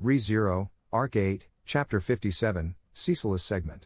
Re 0, Arc 8, Chapter 57, Cecilus Segmunt.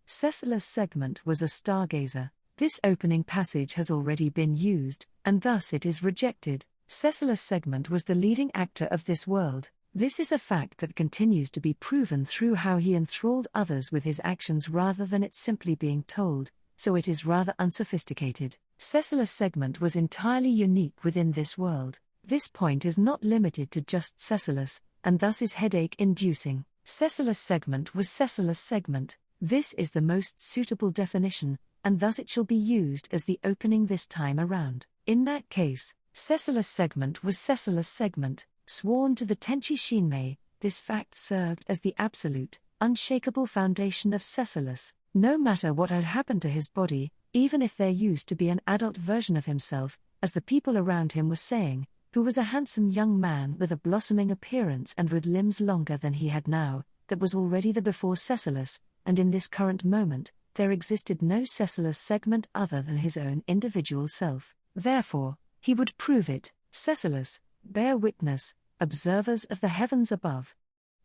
Cecilus Segmunt was a stargazer. This opening passage has already been used, and thus it is rejected. Cecilus Segmunt was the leading actor of this world. This is a fact that continues to be proven through how he enthralled others with his actions rather than it simply being told, so it is rather unsophisticated. Cecilus Segmunt was entirely unique within this world. This point is not limited to just Cecilus, and thus is headache-inducing. Cecilus Segmunt was Cecilus Segmunt. This is the most suitable definition, and thus it shall be used as the opening this time around. In that case, Cecilus Segmunt was Cecilus Segmunt, sworn to the Tenchi Shinmei. This fact served as the absolute, unshakable foundation of Cecilus. No matter what had happened to his body, even if there used to be an adult version of himself, as the people around him were saying, who was a handsome young man with a blossoming appearance and with limbs longer than he had now, that was already the before Cecilus, and in this current moment, there existed no Cecilus Segmunt other than his own individual self. Therefore, he would prove it. Cecilus, bear witness, observers of the heavens above.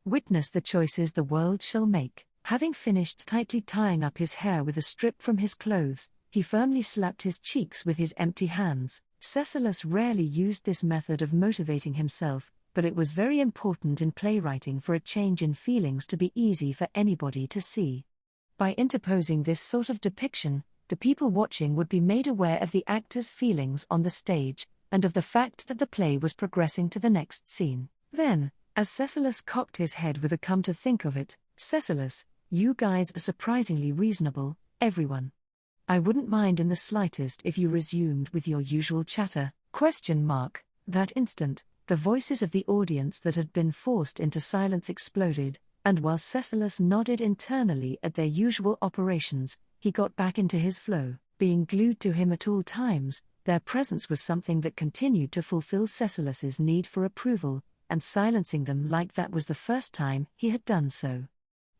Witness the choices the world shall make. Having finished tightly tying up his hair with a strip from his clothes, he firmly slapped his cheeks with his empty hands. Cecilus rarely used this method of motivating himself, but it was very important in playwriting for a change in feelings to be easy for anybody to see. By interposing this sort of depiction, the people watching would be made aware of the actor's feelings on the stage, and of the fact that the play was progressing to the next scene. Then, as Cecilus cocked his head with a come to think of it, Cecilus, you guys are surprisingly reasonable, everyone. I wouldn't mind in the slightest if you resumed with your usual chatter, ? That instant, the voices of the audience that had been forced into silence exploded, and while Cecilus nodded internally at their usual operations, he got back into his flow. Being glued to him at all times, their presence was something that continued to fulfill Cecilus's need for approval, and silencing them like that was the first time he had done so.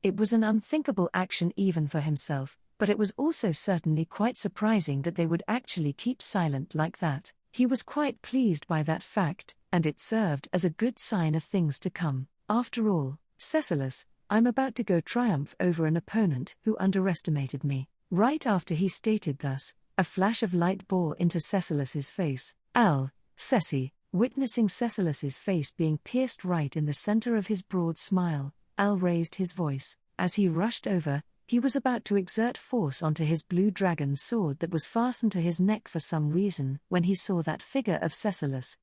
It was an unthinkable action even for himself, but it was also certainly quite surprising that they would actually keep silent like that. He was quite pleased by that fact, and it served as a good sign of things to come. After all, Cecilus, I'm about to go triumph over an opponent who underestimated me. Right after he stated thus, a flash of light bore into Cecilus's face. Ceci, witnessing Cecilus's face being pierced right in the center of his broad smile, raised his voice. As he rushed over, he was about to exert force onto his blue dragon sword that was fastened to his neck for some reason when he saw that figure of Cecilus.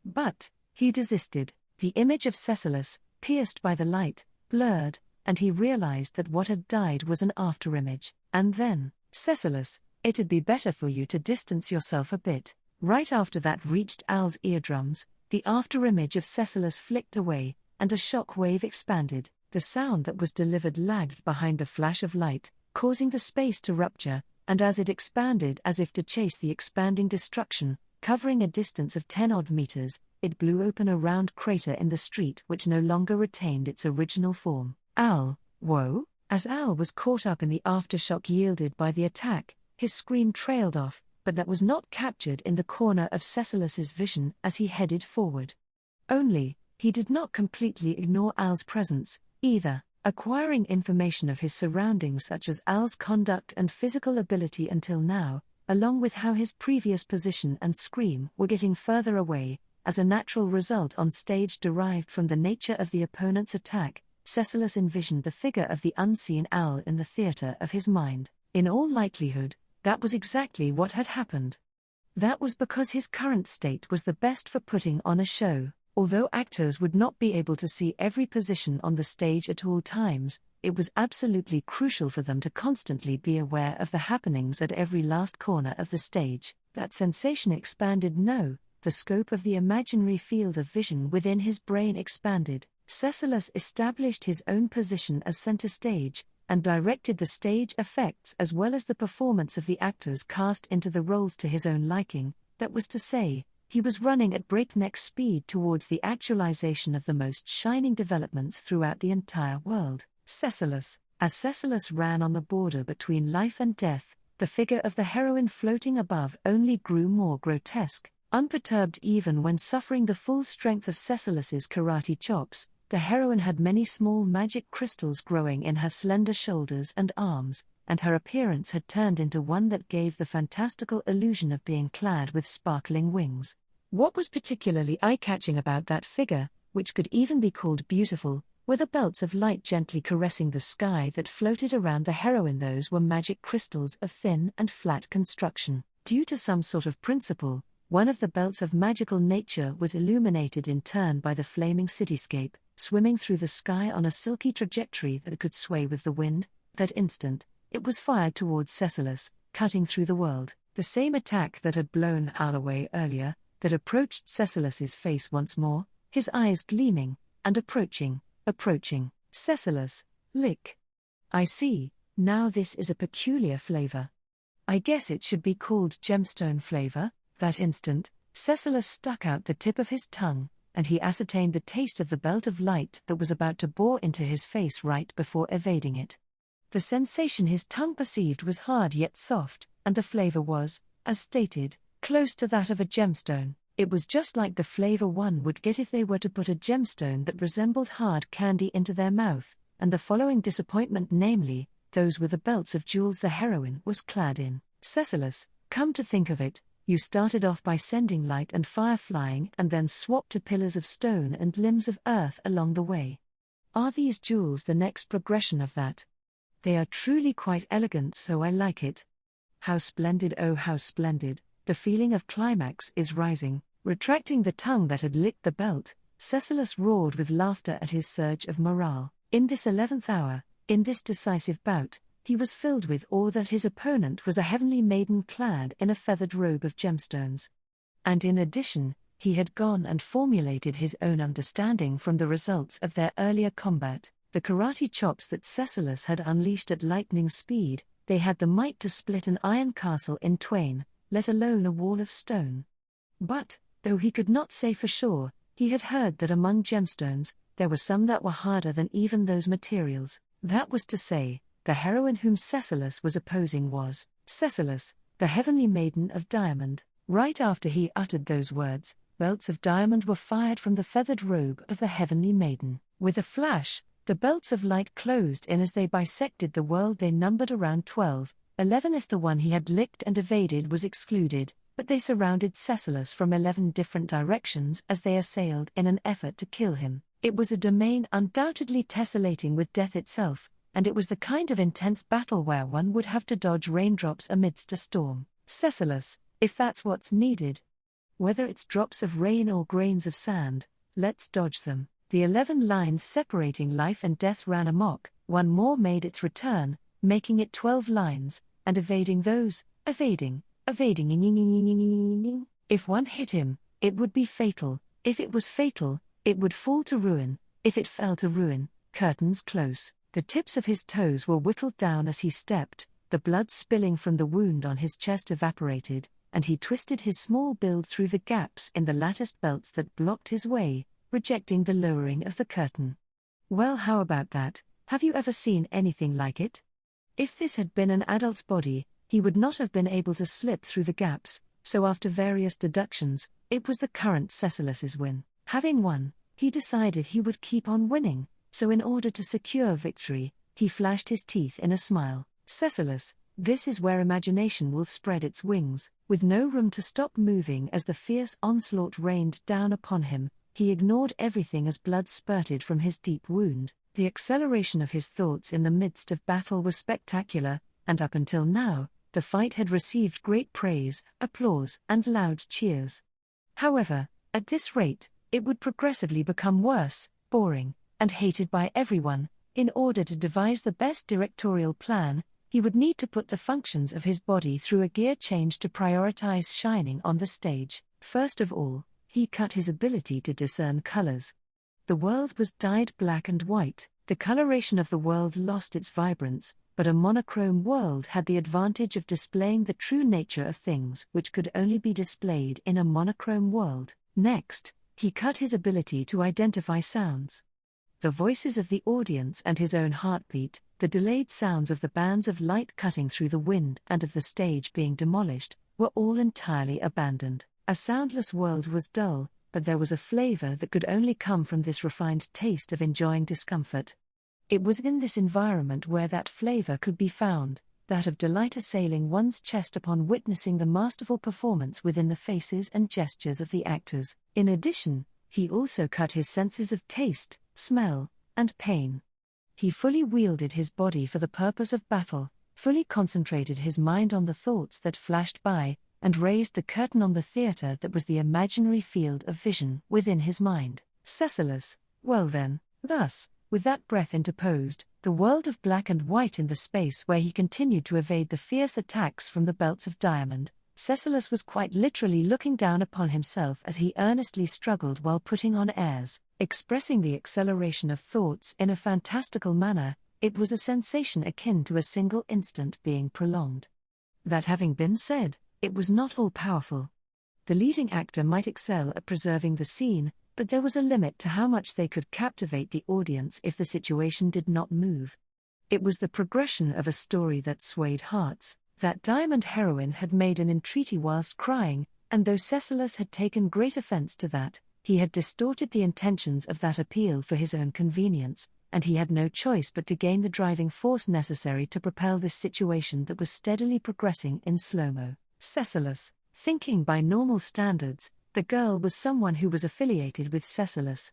But he desisted. The image of Cecilus, pierced by the light, blurred, and he realized that what had died was an afterimage. And then, Cecilus, it'd be better for you to distance yourself a bit. Right after that reached Al's eardrums, the afterimage of Cecilus flicked away, and a shock wave expanded. The sound that was delivered lagged behind the flash of light, causing the space to rupture, and as it expanded as if to chase the expanding destruction, covering a distance of 10-odd meters, it blew open a round crater in the street which no longer retained its original form. Whoa! As Al was caught up in the aftershock yielded by the attack, his scream trailed off, but that was not captured in the corner of Cecilus's vision as he headed forward. Only, he did not completely ignore Al's presence, either, acquiring information of his surroundings such as Al's conduct and physical ability until now, along with how his previous position and scream were getting further away, as a natural result on stage derived from the nature of the opponent's attack, Cecilus envisioned the figure of the unseen Al in the theater of his mind. In all likelihood, that was exactly what had happened. That was because his current state was the best for putting on a show. Although actors would not be able to see every position on the stage at all times, it was absolutely crucial for them to constantly be aware of the happenings at every last corner of the stage. That sensation expanded. The scope of the imaginary field of vision within his brain expanded. Cecilus established his own position as center stage, and directed the stage effects as well as the performance of the actors cast into the roles to his own liking. That was to say, he was running at breakneck speed towards the actualization of the most shining developments throughout the entire world. Cecilus. As Cecilus ran on the border between life and death, the figure of the heroine floating above only grew more grotesque. Unperturbed even when suffering the full strength of Cecilus's karate chops, the heroine had many small magic crystals growing in her slender shoulders and arms, and her appearance had turned into one that gave the fantastical illusion of being clad with sparkling wings. What was particularly eye-catching about that figure, which could even be called beautiful, were the belts of light gently caressing the sky that floated around the heroine. Those were magic crystals of thin and flat construction. Due to some sort of principle, one of the belts of magical nature was illuminated in turn by the flaming cityscape, swimming through the sky on a silky trajectory that could sway with the wind. That instant, it was fired towards Cecilus, cutting through the world. The same attack that had blown Al away earlier, that approached Cecilus's face once more, his eyes gleaming, and approaching. Cecilus, lick. I see, now this is a peculiar flavor. I guess it should be called gemstone flavor. That instant, Cecilus stuck out the tip of his tongue, and he ascertained the taste of the belt of light that was about to bore into his face right before evading it. The sensation his tongue perceived was hard yet soft, and the flavor was, as stated, close to that of a gemstone. It was just like the flavor one would get if they were to put a gemstone that resembled hard candy into their mouth, and the following disappointment, namely, those were the belts of jewels the heroine was clad in. Cecilus, come to think of it, you started off by sending light and fire flying and then swapped to pillars of stone and limbs of earth along the way. Are these jewels the next progression of that? They are truly quite elegant, so I like it. How splendid, oh how splendid, the feeling of climax is rising. Retracting the tongue that had licked the belt, Cecilus roared with laughter at his surge of morale. In this 11th hour, in this decisive bout, he was filled with awe that his opponent was a heavenly maiden clad in a feathered robe of gemstones. And in addition, he had gone and formulated his own understanding from the results of their earlier combat. The karate chops that Cecilus had unleashed at lightning speed, they had the might to split an iron castle in twain, let alone a wall of stone. But, though he could not say for sure, he had heard that among gemstones, there were some that were harder than even those materials. That was to say, the heroine whom Cecilus was opposing was Cecilus, the heavenly maiden of diamond. Right after he uttered those words, belts of diamond were fired from the feathered robe of the heavenly maiden. With a flash, the belts of light closed in as they bisected the world. They numbered around 12, 11 if the one he had licked and evaded was excluded, but they surrounded Cecilus from 11 different directions as they assailed in an effort to kill him. It was a domain undoubtedly tessellating with death itself, and it was the kind of intense battle where one would have to dodge raindrops amidst a storm. Cecilus, if that's what's needed. Whether it's drops of rain or grains of sand, let's dodge them. The 11 lines separating life and death ran amok. One more made its return, making it 12 lines, and evading those, evading. If one hit him, it would be fatal. If it was fatal, it would fall to ruin. If it fell to ruin, curtains close. The tips of his toes were whittled down as he stepped, the blood spilling from the wound on his chest evaporated, and he twisted his small build through the gaps in the latticed belts that blocked his way, rejecting the lowering of the curtain. Well, how about that? Have you ever seen anything like it? If this had been an adult's body, he would not have been able to slip through the gaps, so after various deductions, it was the current Cecilus's win. Having won, he decided he would keep on winning, so in order to secure victory, he flashed his teeth in a smile. Cecilus, this is where imagination will spread its wings. With no room to stop moving as the fierce onslaught rained down upon him, he ignored everything as blood spurted from his deep wound. The acceleration of his thoughts in the midst of battle was spectacular, and up until now, the fight had received great praise, applause, and loud cheers. However, at this rate, it would progressively become worse, boring, and hated by everyone. In order to devise the best directorial plan, he would need to put the functions of his body through a gear change to prioritize shining on the stage. First of all, he cut his ability to discern colors. The world was dyed black and white. The coloration of the world lost its vibrance, but a monochrome world had the advantage of displaying the true nature of things which could only be displayed in a monochrome world. Next, he cut his ability to identify sounds. The voices of the audience and his own heartbeat, the delayed sounds of the bands of light cutting through the wind and of the stage being demolished, were all entirely abandoned. A soundless world was dull, but there was a flavor that could only come from this refined taste of enjoying discomfort. It was in this environment where that flavor could be found, that of delight assailing one's chest upon witnessing the masterful performance within the faces and gestures of the actors. In addition, he also cut his senses of taste, smell, and pain. He fully wielded his body for the purpose of battle, fully concentrated his mind on the thoughts that flashed by, and raised the curtain on the theatre that was the imaginary field of vision within his mind. Cecilus, well then, thus, with that breath interposed, the world of black and white in the space where he continued to evade the fierce attacks from the belts of diamond, Cecilus was quite literally looking down upon himself as he earnestly struggled while putting on airs, expressing the acceleration of thoughts in a fantastical manner. It was a sensation akin to a single instant being prolonged. That having been said, it was not all-powerful. The leading actor might excel at preserving the scene, but there was a limit to how much they could captivate the audience if the situation did not move. It was the progression of a story that swayed hearts. That diamond heroine had made an entreaty whilst crying, and though Cecilus had taken great offence to that, he had distorted the intentions of that appeal for his own convenience, and he had no choice but to gain the driving force necessary to propel this situation that was steadily progressing in slow-mo. Cecilus, thinking by normal standards, the girl was someone who was affiliated with Cecilus.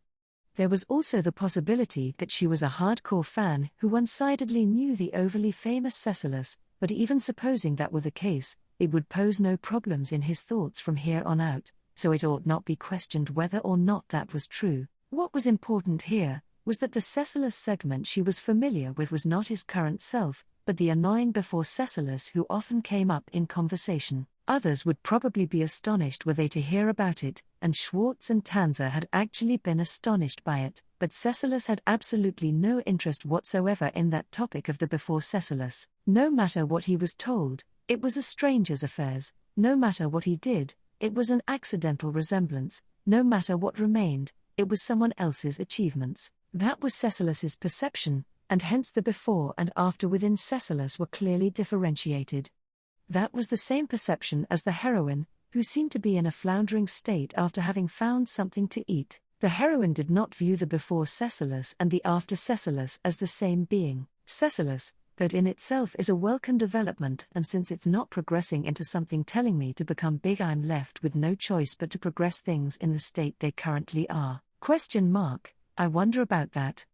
There was also the possibility that she was a hardcore fan who one-sidedly knew the overly famous Cecilus, but even supposing that were the case, it would pose no problems in his thoughts from here on out, so it ought not be questioned whether or not that was true. What was important here was that the Cecilus Segmunt she was familiar with was not his current self, but the annoying before Cecilus who often came up in conversation. Others would probably be astonished were they to hear about it, and Schwartz and Tanzer had actually been astonished by it, but Cecilus had absolutely no interest whatsoever in that topic of the before Cecilus. No matter what he was told, it was a stranger's affairs. No matter what he did, it was an accidental resemblance. No matter what remained, it was someone else's achievements. That was Cecilus's perception, and hence the before and after within Cecilus were clearly differentiated. That was the same perception as the heroine, who seemed to be in a floundering state after having found something to eat. The heroine did not view the before Cecilus and the after Cecilus as the same being. Cecilus, that in itself is a welcome development, and since it's not progressing into something telling me to become big, I'm left with no choice but to progress things in the state they currently are. I wonder about that.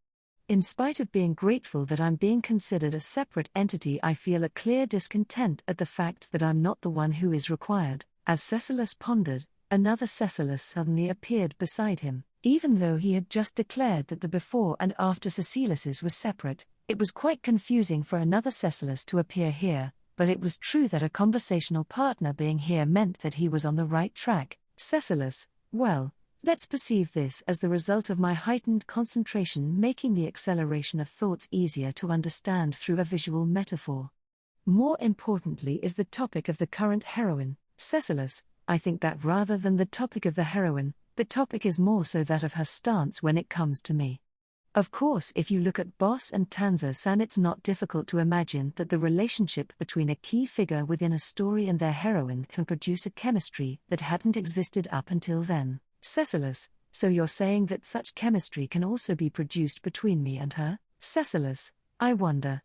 In spite of being grateful that I'm being considered a separate entity, I feel a clear discontent at the fact that I'm not the one who is required. As Cecilus pondered, another Cecilus suddenly appeared beside him. Even though he had just declared that the before and after Ceciluses were separate, it was quite confusing for another Cecilus to appear here, but it was true that a conversational partner being here meant that he was on the right track. Cecilus, well, let's perceive this as the result of my heightened concentration, making the acceleration of thoughts easier to understand through a visual metaphor. More importantly is the topic of the current heroine, Cecilus. I think that rather than the topic of the heroine, the topic is more so that of her stance when it comes to me. Of course, if you look at Boss and Tanzer-san, it's not difficult to imagine that the relationship between a key figure within a story and their heroine can produce a chemistry that hadn't existed up until then. Cecilus, so you're saying that such chemistry can also be produced between me and her? Cecilus, I wonder.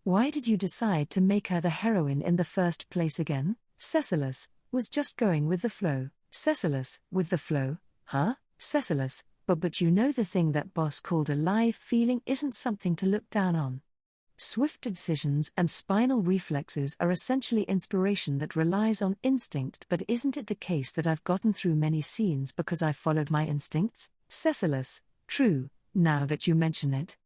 Why did you decide to make her the heroine in the first place again? Cecilus, was just going with the flow. Cecilus, with the flow? Huh? Cecilus, but you know the thing that Boss called a live feeling isn't something to look down on. Swift decisions and spinal reflexes are essentially inspiration that relies on instinct, but isn't it the case that I've gotten through many scenes because I followed my instincts? Cecilus, true, now that you mention it.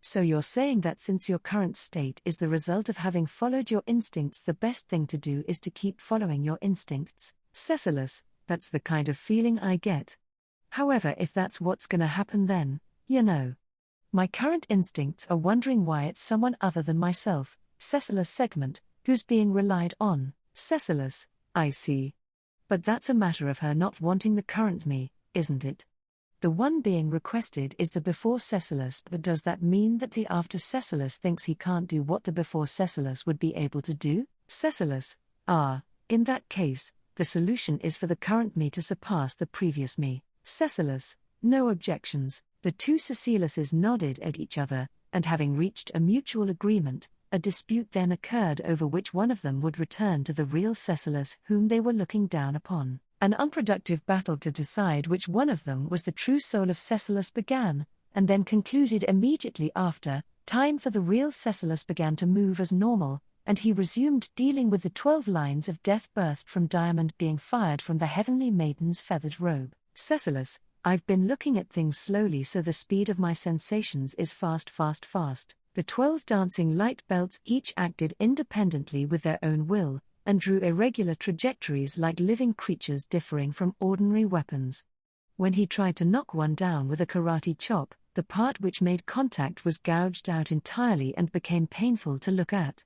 So you're saying that since your current state is the result of having followed your instincts, the best thing to do is to keep following your instincts? Cecilus, that's the kind of feeling I get. However, if that's what's gonna happen, then, my current instincts are wondering why it's someone other than myself, Cecilus Segmunt, who's being relied on. Cecilus, I see. But that's a matter of her not wanting the current me, isn't it? The one being requested is the before Cecilus, but does that mean that the after Cecilus thinks he can't do what the before Cecilus would be able to do? Cecilus, in that case, The solution is for the current me to surpass the previous me. Cecilus, no objections. The two Ceciluses nodded at each other, and having reached a mutual agreement, a dispute then occurred over which one of them would return to the real Cecilus whom they were looking down upon. An unproductive battle to decide which one of them was the true soul of Cecilus began, and then concluded immediately after. Time for the real Cecilus began to move as normal, and he resumed dealing with the 12 lines of death birthed from diamond being fired from the heavenly maiden's feathered robe. Cecilus, I've been looking at things slowly, so the speed of my sensations is fast. The 12 dancing light belts each acted independently with their own will, and drew irregular trajectories like living creatures differing from ordinary weapons. When he tried to knock one down with a karate chop, the part which made contact was gouged out entirely and became painful to look at.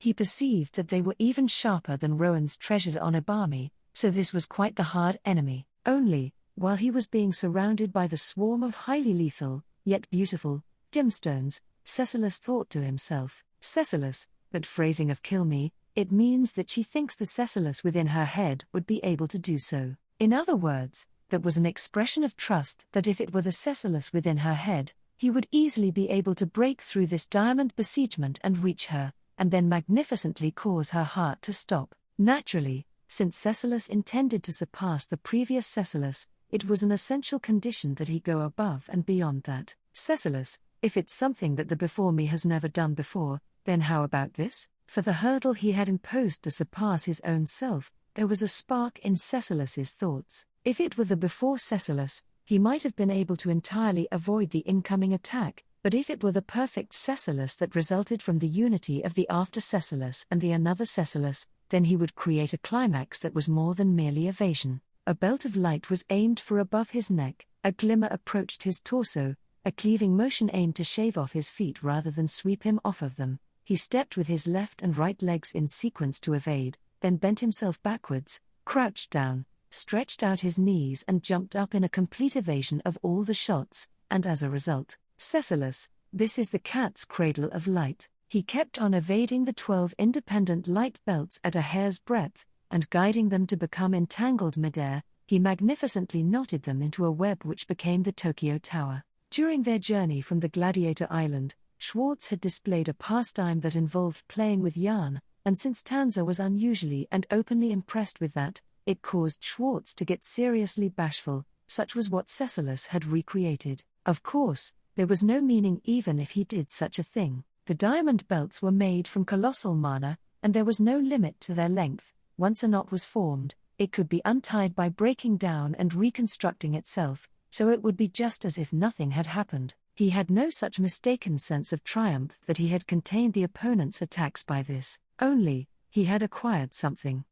He perceived that they were even sharper than Rowan's treasured onibami, so this was quite the hard enemy. Only, while he was being surrounded by the swarm of highly lethal, yet beautiful, gemstones, Cecilus thought to himself, Cecilus, that phrasing of kill me, it means that she thinks the Cecilus within her head would be able to do so. In other words, that was an expression of trust that if it were the Cecilus within her head, he would easily be able to break through this diamond besiegement and reach her, and then magnificently cause her heart to stop. Naturally, since Cecilus intended to surpass the previous Cecilus, it was an essential condition that he go above and beyond that. Cecilus, if it's something that the before me has never done before, then how about this? For the hurdle he had imposed to surpass his own self, there was a spark in Cecilus's thoughts. If it were the before Cecilus, he might have been able to entirely avoid the incoming attack, but if it were the perfect Cecilus that resulted from the unity of the after Cecilus and the another Cecilus, then he would create a climax that was more than merely evasion. A belt of light was aimed for above his neck, a glimmer approached his torso, a cleaving motion aimed to shave off his feet rather than sweep him off of them. He stepped with his left and right legs in sequence to evade, then bent himself backwards, crouched down, stretched out his knees and jumped up in a complete evasion of all the shots, and as a result, Cecilus, this is the cat's cradle of light. He kept on evading the 12 independent light belts at a hair's breadth, and guiding them to become entangled midair, he magnificently knotted them into a web which became the Tokyo Tower. During their journey from the Gladiator Island, Schwartz had displayed a pastime that involved playing with yarn, and since Tanza was unusually and openly impressed with that, it caused Schwartz to get seriously bashful. Such was what Cecilus had recreated. Of course, there was no meaning even if he did such a thing. The diamond belts were made from colossal mana, and there was no limit to their length. Once a knot was formed, it could be untied by breaking down and reconstructing itself, so it would be just as if nothing had happened. He had no such mistaken sense of triumph that he had contained the opponent's attacks by this. Only, he had acquired something.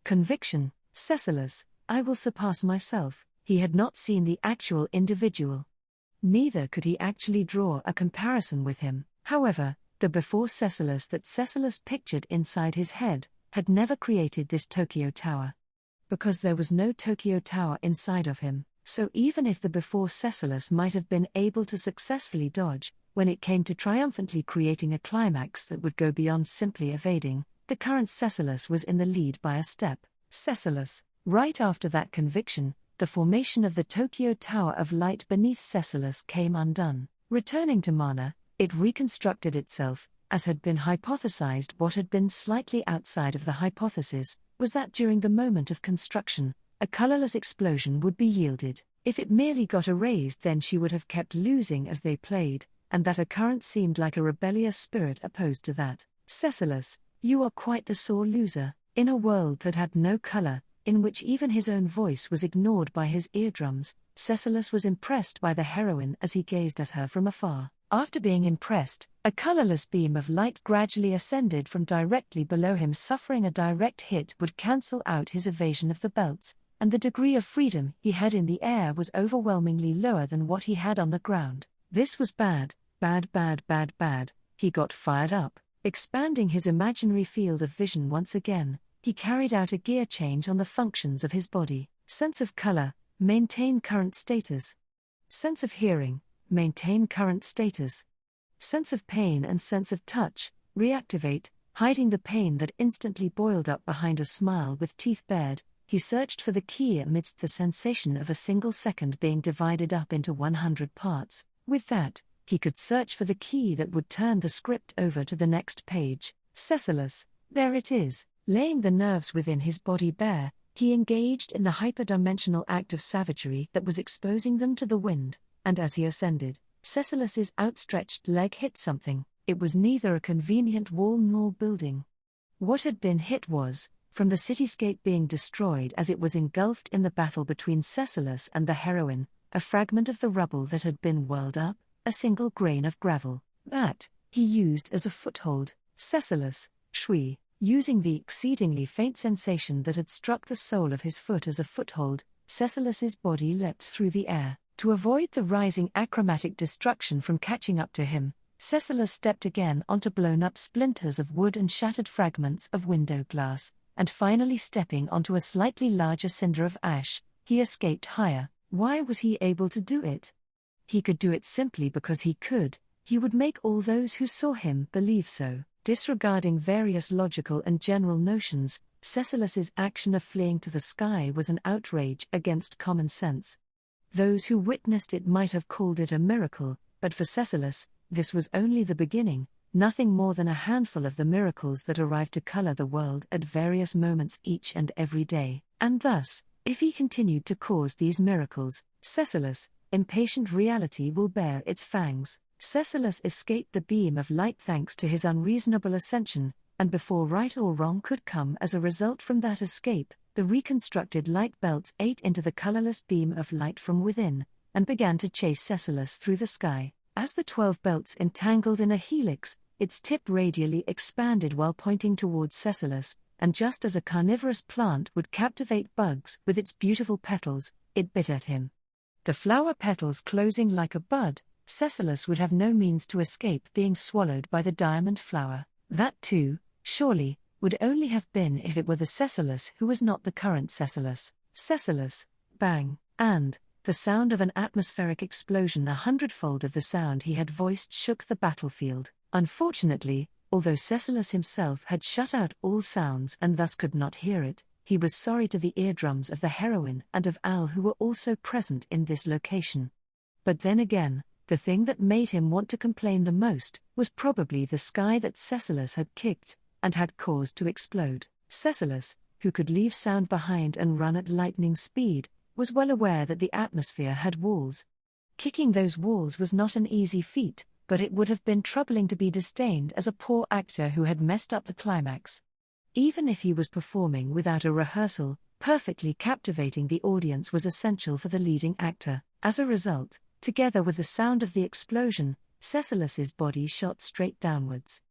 Conviction. Cecilus, I will surpass myself. He had not seen the actual individual. Neither could he actually draw a comparison with him. However, the before Cecilus that Cecilus pictured inside his head had never created this Tokyo Tower. Because there was no Tokyo Tower inside of him, so even if the before Cecilus might have been able to successfully dodge, when it came to triumphantly creating a climax that would go beyond simply evading, the current Cecilus was in the lead by a step. Cecilus, right after that conviction, the formation of the Tokyo Tower of Light beneath Cecilus came undone. Returning to mana, it reconstructed itself, as had been hypothesized. What had been slightly outside of the hypothesis was that during the moment of construction, a colorless explosion would be yielded. If it merely got erased, then she would have kept losing as they played, and that a current seemed like a rebellious spirit opposed to that. Cecilus, you are quite the sore loser. In a world that had no color, in which even his own voice was ignored by his eardrums, Cecilus was impressed by the heroine as he gazed at her from afar. After being impressed, a colorless beam of light gradually ascended from directly below him. Suffering a direct hit would cancel out his evasion of the belts, and the degree of freedom he had in the air was overwhelmingly lower than what he had on the ground. This was bad. He got fired up. Expanding his imaginary field of vision once again, he carried out a gear change on the functions of his body. Sense of color, maintain current status. Sense of hearing, maintain current status. Sense of pain and sense of touch, reactivate, hiding the pain that instantly boiled up behind a smile with teeth bared. he searched for the key amidst the sensation of a single second being divided up into 100 parts. With that, he could search for the key that would turn the script over to the next page. Cecilus, there it is. Laying the nerves within his body bare, he engaged in the hyperdimensional act of savagery that was exposing them to the wind, and as he ascended, Cecilus's outstretched leg hit something. It was neither a convenient wall nor building. What had been hit was, from the cityscape being destroyed as it was engulfed in the battle between Cecilus and the heroine, a fragment of the rubble that had been whirled up, a single grain of gravel, that he used as a foothold. Cecilus, shui, using the exceedingly faint sensation that had struck the sole of his foot as a foothold, Cecilus's body leapt through the air. To avoid the rising achromatic destruction from catching up to him, Cecilus stepped again onto blown-up splinters of wood and shattered fragments of window glass, and finally stepping onto a slightly larger cinder of ash, he escaped higher. Why was he able to do it? He could do it simply because he could. He would make all those who saw him believe so. Disregarding various logical and general notions, Cecilus's action of fleeing to the sky was an outrage against common sense. Those who witnessed it might have called it a miracle, but for Cecilus, this was only the beginning, nothing more than a handful of the miracles that arrived to color the world at various moments each and every day. And thus, if he continued to cause these miracles, Cecilus, impatient reality will bear its fangs. Cecilus escaped the beam of light thanks to his unreasonable ascension, and before right or wrong could come as a result from that escape, the reconstructed light belts ate into the colorless beam of light from within, and began to chase Cecilus through the sky. As the 12 belts entangled in a helix, its tip radially expanded while pointing towards Cecilus, and just as a carnivorous plant would captivate bugs with its beautiful petals, it bit at him. The flower petals closing like a bud, Cecilus would have no means to escape being swallowed by the diamond flower. That too, surely, would only have been if it were the Cecilus who was not the current Cecilus. Cecilus, bang, and the sound of an atmospheric explosion 100-fold of the sound he had voiced shook the battlefield. Unfortunately, although Cecilus himself had shut out all sounds and thus could not hear it, he was sorry to the eardrums of the heroine and of Al, who were also present in this location. But then again, the thing that made him want to complain the most was probably the sky that Cecilus had kicked and had caused to explode. Cecilus, who could leave sound behind and run at lightning speed, was well aware that the atmosphere had walls. Kicking those walls was not an easy feat, but it would have been troubling to be disdained as a poor actor who had messed up the climax. Even if he was performing without a rehearsal, perfectly captivating the audience was essential for the leading actor. As a result, together with the sound of the explosion, Cecilus's body shot straight downwards.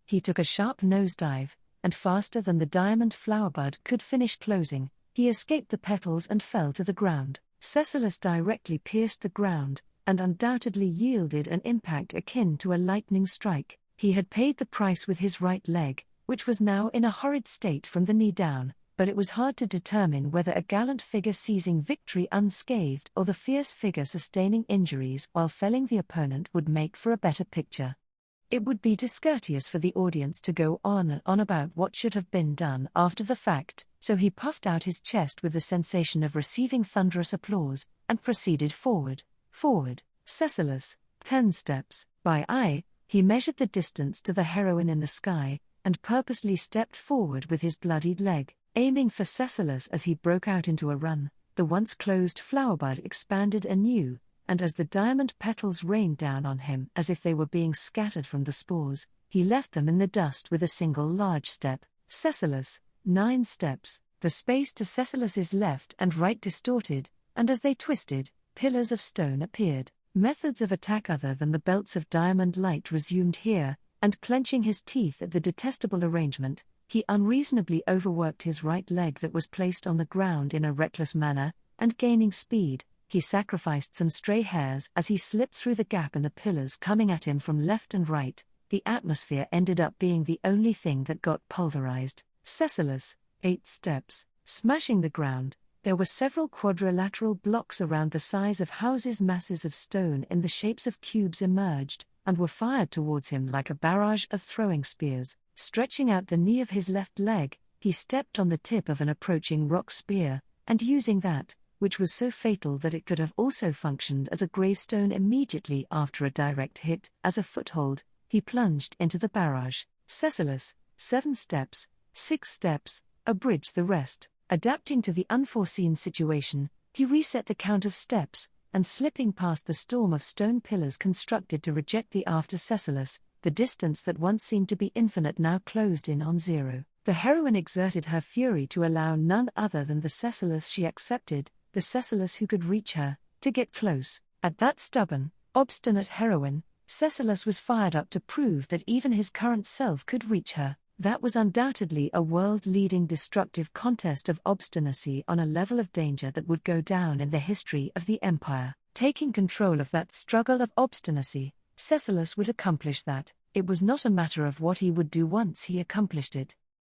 He took a sharp nosedive, and faster than the diamond flower bud could finish closing, he escaped the petals and fell to the ground. Cecilus directly pierced the ground, and undoubtedly yielded an impact akin to a lightning strike. He had paid the price with his right leg, which was now in a horrid state from the knee down, but it was hard to determine whether a gallant figure seizing victory unscathed or the fierce figure sustaining injuries while felling the opponent would make for a better picture. It would be discourteous for the audience to go on and on about what should have been done after the fact, so he puffed out his chest with the sensation of receiving thunderous applause, and proceeded forward. Cecilus, 10 steps. By eye, he measured the distance to the heroine in the sky, and purposely stepped forward with his bloodied leg, aiming for Cecilus as he broke out into a run. The once closed flowerbud expanded anew, and as the diamond petals rained down on him as if they were being scattered from the spores, he left them in the dust with a single large step. Cecilus, 9 steps. The space to Cecilus's left and right distorted, and as they twisted, pillars of stone appeared. Methods of attack other than the belts of diamond light resumed here, and clenching his teeth at the detestable arrangement, he unreasonably overworked his right leg that was placed on the ground in a reckless manner, and gaining speed, he sacrificed some stray hairs as he slipped through the gap in the pillars coming at him from left and right. The atmosphere ended up being the only thing that got pulverized. Cecilus, 8 steps. Smashing the ground, there were several quadrilateral blocks around the size of houses. Masses of stone in the shapes of cubes emerged, and were fired towards him like a barrage of throwing spears. Stretching out the knee of his left leg, he he stepped on the tip of an approaching rock spear, and using that, which was so fatal that it could have also functioned as a gravestone immediately after a direct hit, as a foothold, he plunged into the barrage. Cecilus, 7 steps, 6 steps, abridged the rest. Adapting to the unforeseen situation, he reset the count of steps, and slipping past the storm of stone pillars constructed to reject the after Cecilus, the distance that once seemed to be infinite now closed in on 0. The heroine exerted her fury to allow none other than the Cecilus she accepted, the Cecilus who could reach her, to get close. At that stubborn, obstinate heroine, Cecilus was fired up to prove that even his current self could reach her. That was undoubtedly a world-leading destructive contest of obstinacy on a level of danger that would go down in the history of the Empire. Taking control of that struggle of obstinacy, Cecilus would accomplish that. It was not a matter of what he would do once he accomplished it.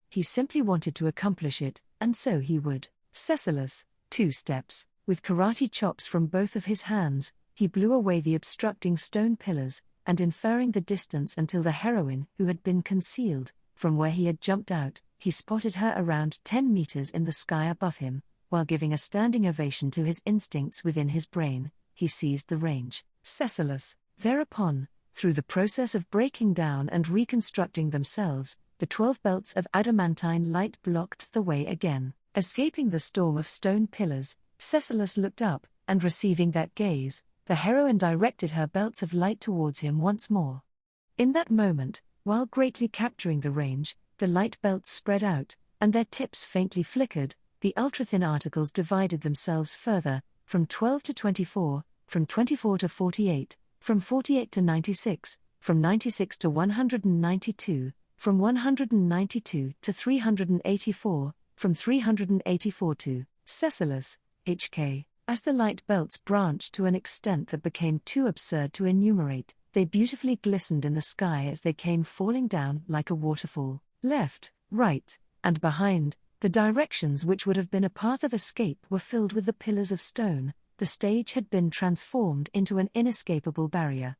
He simply wanted to accomplish it, and so he would. Cecilus, 2 steps, with karate chops from both of his hands, he blew away the obstructing stone pillars, and inferring the distance until the heroine, who had been concealed, from where he had jumped out, he spotted her around 10 meters in the sky above him, while giving a standing ovation to his instincts within his brain, he seized the range. Cecilus, thereupon, through the process of breaking down and reconstructing themselves, the 12 belts of adamantine light blocked the way again. Escaping the storm of stone pillars, Cecilus looked up, and receiving that gaze, the heroine directed her belts of light towards him once more. In that moment, while greatly capturing the range, the light belts spread out, and their tips faintly flickered, the ultra-thin articles divided themselves further, from 12 to 24, from 24 to 48, from 48 to 96, from 96 to 192, from 192 to 384, from 384 to Cecilus, HK. As the light belts branched to an extent that became too absurd to enumerate, they beautifully glistened in the sky as they came falling down like a waterfall. Left, right, and behind, the directions which would have been a path of escape were filled with the pillars of stone. The stage had been transformed into an inescapable barrier.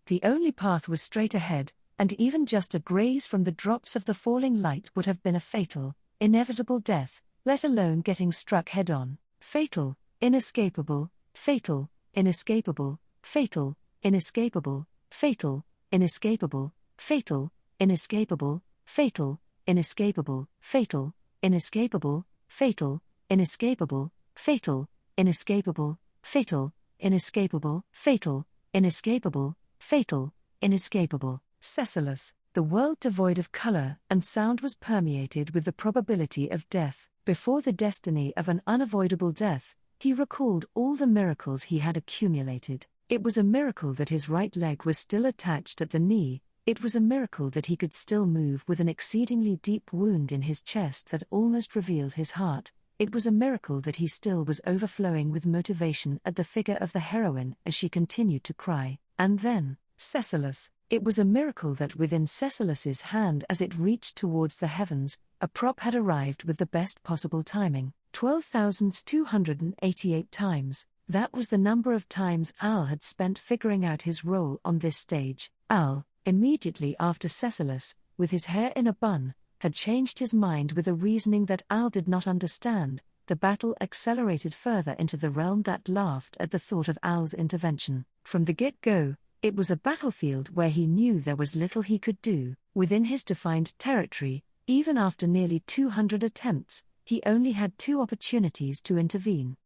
The only path was straight ahead, and even just a graze from the drops of the falling light would have been a fatal, inevitable death, let alone getting struck head-on. Fatal, inescapable, fatal, inescapable, fatal, inescapable, fatal, inescapable, fatal, inescapable, fatal, inescapable, fatal, inescapable, fatal, inescapable, fatal, inescapable, fatal, inescapable, fatal, inescapable, fatal, inescapable. Cecilus, the world devoid of color and sound was permeated with the probability of death. Before the destiny of an unavoidable death, he recalled all the miracles he had accumulated. It was a miracle that his right leg was still attached at the knee. It was a miracle that he could still move with an exceedingly deep wound in his chest that almost revealed his heart. It was a miracle that he still was overflowing with motivation at the figure of the heroine as she continued to cry. And then, Cecilus. It was a miracle that within Cecilus's hand as it reached towards the heavens, a prop had arrived with the best possible timing. 12,288 times. That was the number of times Al had spent figuring out his role on this stage. Al, immediately after Cecilus, with his hair in a bun, had changed his mind with a reasoning that Al did not understand. The battle accelerated further into the realm that laughed at the thought of Al's intervention. From the get-go, it was a battlefield where he knew there was little he could do. Within his defined territory, even after nearly 200 attempts, he only had 2 opportunities to intervene.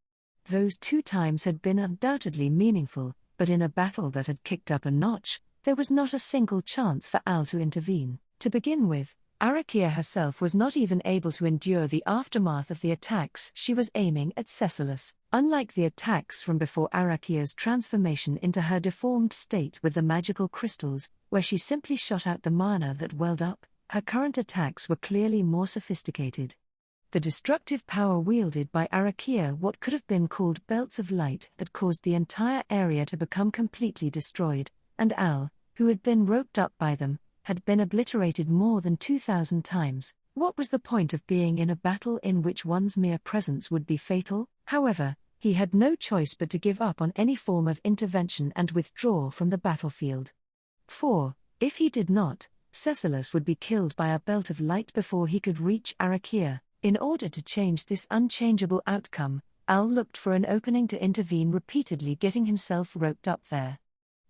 Those 2 times had been undoubtedly meaningful, but in a battle that had kicked up a notch, there was not a single chance for Al to intervene. To begin with, Arakia herself was not even able to endure the aftermath of the attacks she was aiming at Cecilus. Unlike the attacks from before Arakia's transformation into her deformed state with the magical crystals, where she simply shot out the mana that welled up, her current attacks were clearly more sophisticated. The destructive power wielded by Arakia, what could have been called belts of light, had caused the entire area to become completely destroyed, and Al, who had been roped up by them, had been obliterated more than 2,000 times. What was the point of being in a battle in which one's mere presence would be fatal? However, he had no choice but to give up on any form of intervention and withdraw from the battlefield. For, if he did not, Cecilus would be killed by a belt of light before he could reach Arachia. In order to change this unchangeable outcome, Al looked for an opening to intervene, repeatedly getting himself roped up there.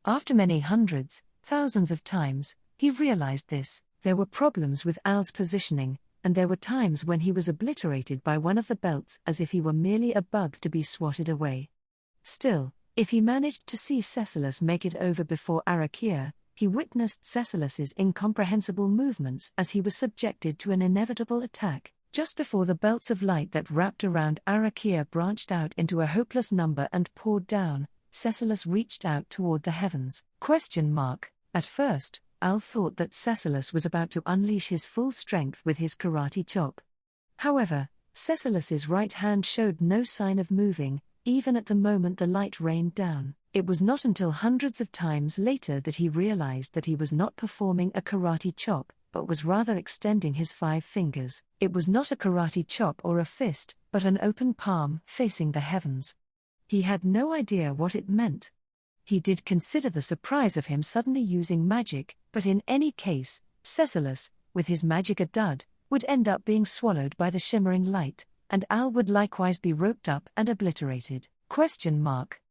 After many hundreds, thousands of times, he realized this. There were problems with Al's positioning, and there were times when he was obliterated by one of the belts as if he were merely a bug to be swatted away. Still, if he managed to see Cecilus make it over before Arachia, he witnessed Cecilus's incomprehensible movements as he was subjected to an inevitable attack. Just before the belts of light that wrapped around Arachia branched out into a hopeless number and poured down, Cecilus reached out toward the heavens. At first, Al thought that Cecilus was about to unleash his full strength with his karate chop. However, Cecilus's right hand showed no sign of moving, even at the moment the light rained down. It was not until hundreds of times later that he realized that he was not performing a karate chop, but was rather extending his 5 fingers. It was not a karate chop or a fist, but an open palm facing the heavens. He had no idea what it meant. He did consider the surprise of him suddenly using magic, but in any case, Cecilus, with his magic a dud, would end up being swallowed by the shimmering light, and Al would likewise be roped up and obliterated.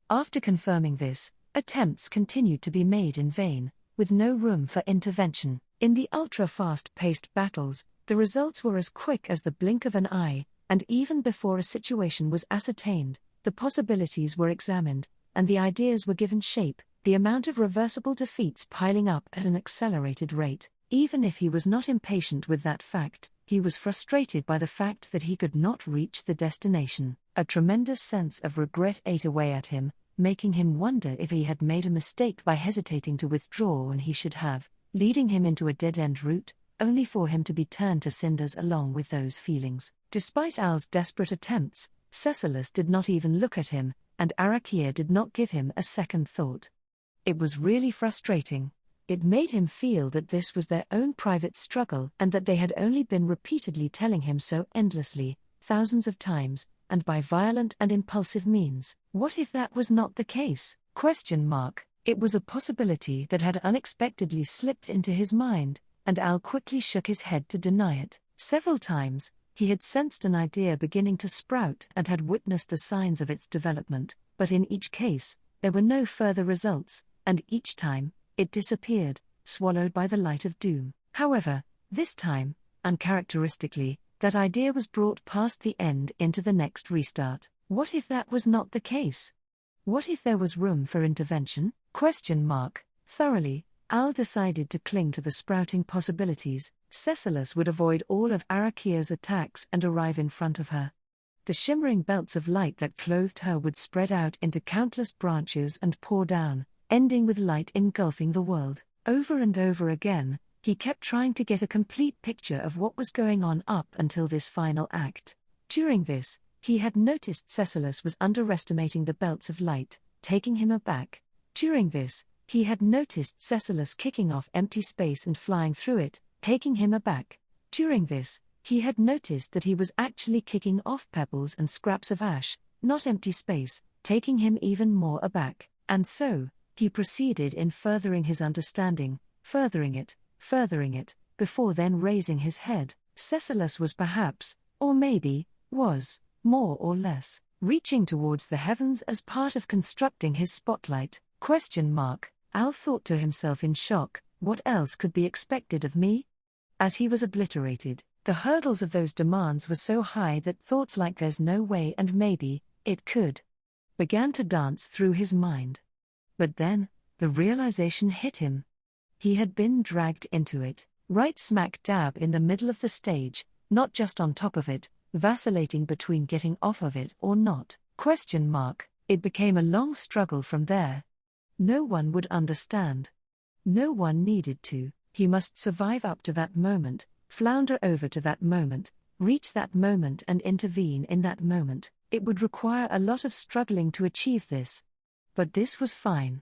After confirming this, attempts continued to be made in vain, with no room for intervention. In the ultra-fast-paced battles, the results were as quick as the blink of an eye, and even before a situation was ascertained, the possibilities were examined, and the ideas were given shape, the amount of reversible defeats piling up at an accelerated rate. Even if he was not impatient with that fact, he was frustrated by the fact that he could not reach the destination. A tremendous sense of regret ate away at him, making him wonder if he had made a mistake by hesitating to withdraw when he should have, leading him into a dead-end route, only for him to be turned to cinders along with those feelings. Despite Al's desperate attempts, Cecilus did not even look at him, and Arachia did not give him a second thought. It was really frustrating. It made him feel that this was their own private struggle and that they had only been repeatedly telling him so endlessly, thousands of times, and by violent and impulsive means. What if that was not the case? It was a possibility that had unexpectedly slipped into his mind, and Al quickly shook his head to deny it. Several times, he had sensed an idea beginning to sprout and had witnessed the signs of its development, but in each case, there were no further results, and each time, it disappeared, swallowed by the light of doom. However, this time, uncharacteristically, that idea was brought past the end into the next restart. What if that was not the case? What if there was room for intervention? Thoroughly, Al decided to cling to the sprouting possibilities. Cecilus would avoid all of Arachia's attacks and arrive in front of her. The shimmering belts of light that clothed her would spread out into countless branches and pour down, ending with light engulfing the world. Over and over again, he kept trying to get a complete picture of what was going on up until this final act. During this, he had noticed Cecilus was underestimating the belts of light, taking him aback. During this, he had noticed Cecilus kicking off empty space and flying through it, taking him aback. During this, he had noticed that he was actually kicking off pebbles and scraps of ash, not empty space, taking him even more aback. And so, he proceeded in furthering his understanding, furthering it, before then raising his head. Cecilus was perhaps, or maybe, was, more or less, reaching towards the heavens as part of constructing his spotlight. Al thought to himself in shock, what else could be expected of me? As he was obliterated, the hurdles of those demands were so high that thoughts like there's no way and maybe, it could, began to dance through his mind. But then, the realization hit him. He had been dragged into it, right smack dab in the middle of the stage, not just on top of it, vacillating between getting off of it or not. It became a long struggle from there. No one would understand. No one needed to. He must survive up to that moment, flounder over to that moment, reach that moment and intervene in that moment. It would require a lot of struggling to achieve this. But this was fine.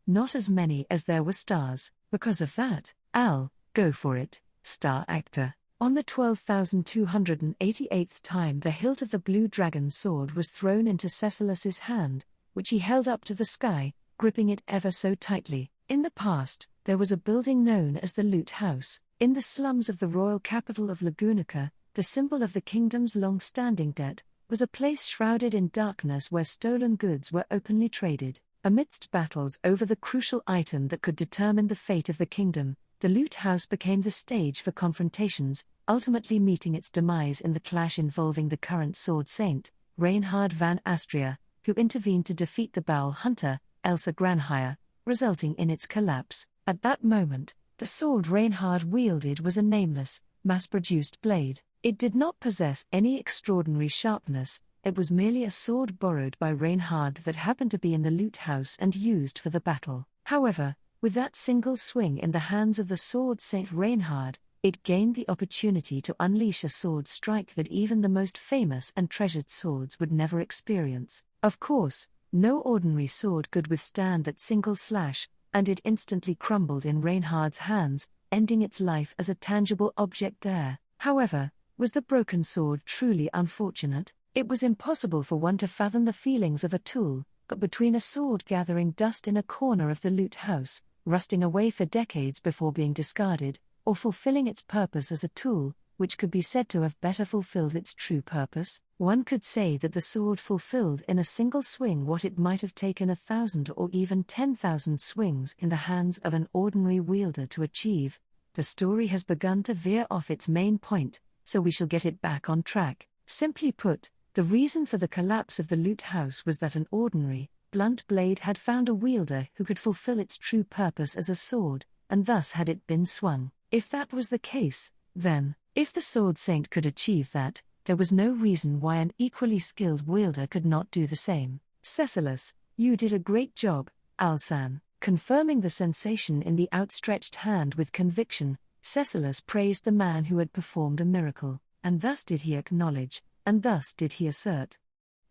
Not as many as there were stars. Because of that, Al, go for it, star actor. On the 12,288th time the hilt of the blue dragon's sword was thrown into Cecilus's hand, which he held up to the sky, gripping it ever so tightly. In the past, there was a building known as the Loot House. In the slums of the royal capital of Lagunica, the symbol of the kingdom's long-standing debt, was a place shrouded in darkness where stolen goods were openly traded. Amidst battles over the crucial item that could determine the fate of the kingdom, the Loot House became the stage for confrontations, ultimately meeting its demise in the clash involving the current sword saint, Reinhard van Astria, who intervened to defeat the Bowl Hunter, Elsa Granhire, resulting in its collapse. At that moment, the sword Reinhard wielded was a nameless, mass-produced blade. It did not possess any extraordinary sharpness, it was merely a sword borrowed by Reinhard that happened to be in the Loot House and used for the battle. However, with that single swing in the hands of the sword saint Reinhard, it gained the opportunity to unleash a sword strike that even the most famous and treasured swords would never experience. Of course, no ordinary sword could withstand that single slash, and it instantly crumbled in Reinhard's hands, ending its life as a tangible object there. However, was the broken sword truly unfortunate? It was impossible for one to fathom the feelings of a tool, but between a sword gathering dust in a corner of the Loot House, rusting away for decades before being discarded, or fulfilling its purpose as a tool, which could be said to have better fulfilled its true purpose, one could say that the sword fulfilled in a single swing what it might have taken 1,000 or even 10,000 swings in the hands of an ordinary wielder to achieve. The story has begun to veer off its main point, so we shall get it back on track. Simply put, the reason for the collapse of the Loot House was that an ordinary, blunt blade had found a wielder who could fulfill its true purpose as a sword, and thus had it been swung. If that was the case, then, if the sword saint could achieve that, there was no reason why an equally skilled wielder could not do the same. Cecilus, you did a great job, Alsan. Confirming the sensation in the outstretched hand with conviction, Cecilus praised the man who had performed a miracle, and thus did he acknowledge, and thus did he assert.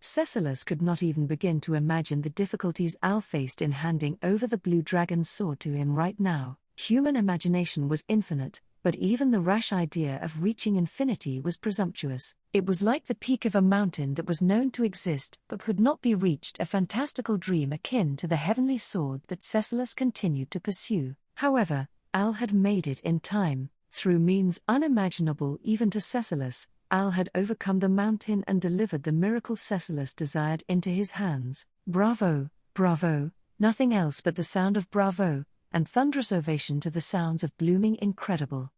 Cecilus could not even begin to imagine the difficulties Al faced in handing over the blue dragon's sword to him right now. Human imagination was infinite, but even the rash idea of reaching infinity was presumptuous. It was like the peak of a mountain that was known to exist but could not be reached, a fantastical dream akin to the heavenly sword that Cecilus continued to pursue. However, Al had made it in time. Through means unimaginable even to Cecilus, Al had overcome the mountain and delivered the miracle Cecilus desired into his hands. Bravo, bravo, nothing else but the sound of bravo, and thunderous ovation to the sounds of blooming incredible.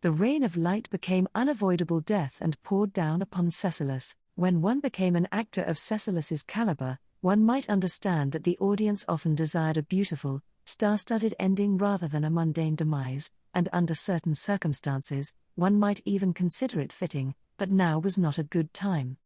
The rain of light became unavoidable death and poured down upon Cecilus. When one became an actor of Cecilus's caliber, one might understand that the audience often desired a beautiful, star-studded ending rather than a mundane demise, and under certain circumstances, one might even consider it fitting, but now was not a good time.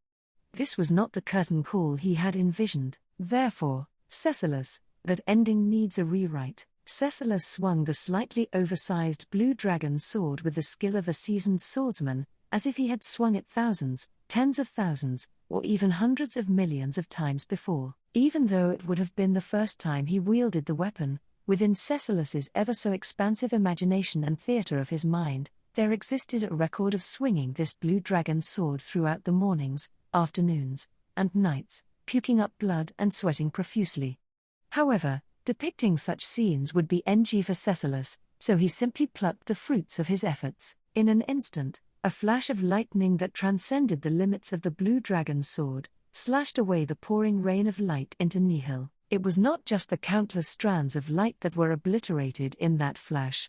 This was not the curtain call he had envisioned. Therefore, Cecilus, that ending needs a rewrite. Cecilus swung the slightly oversized blue dragon sword with the skill of a seasoned swordsman, as if he had swung it thousands, tens of thousands, or even hundreds of millions of times before. Even though it would have been the first time he wielded the weapon, within Cecilus's ever so expansive imagination and theater of his mind, there existed a record of swinging this blue dragon sword throughout the mornings, afternoons, and nights, puking up blood and sweating profusely. However, depicting such scenes would be NG for Cecilus, so he simply plucked the fruits of his efforts. In an instant, a flash of lightning that transcended the limits of the blue dragon's sword, slashed away the pouring rain of light into nihil. It was not just the countless strands of light that were obliterated in that flash.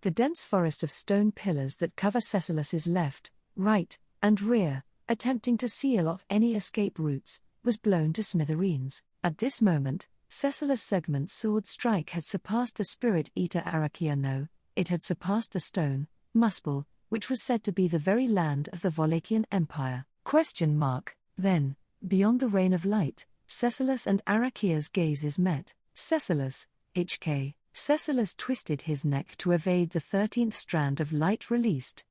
The dense forest of stone pillars that cover Cecilus's left, right, and rear, attempting to seal off any escape routes, was blown to smithereens. At this moment, Cecilus Segmunt's sword strike had surpassed the Spirit Eater Arakia. No, it had surpassed the stone, Muspel, which was said to be the very land of the Wallachian Empire. Then, beyond the rain of light, Cecilus and Arakia's gazes met. Cecilus, HK. Cecilus twisted his neck to evade the 13th strand of light released.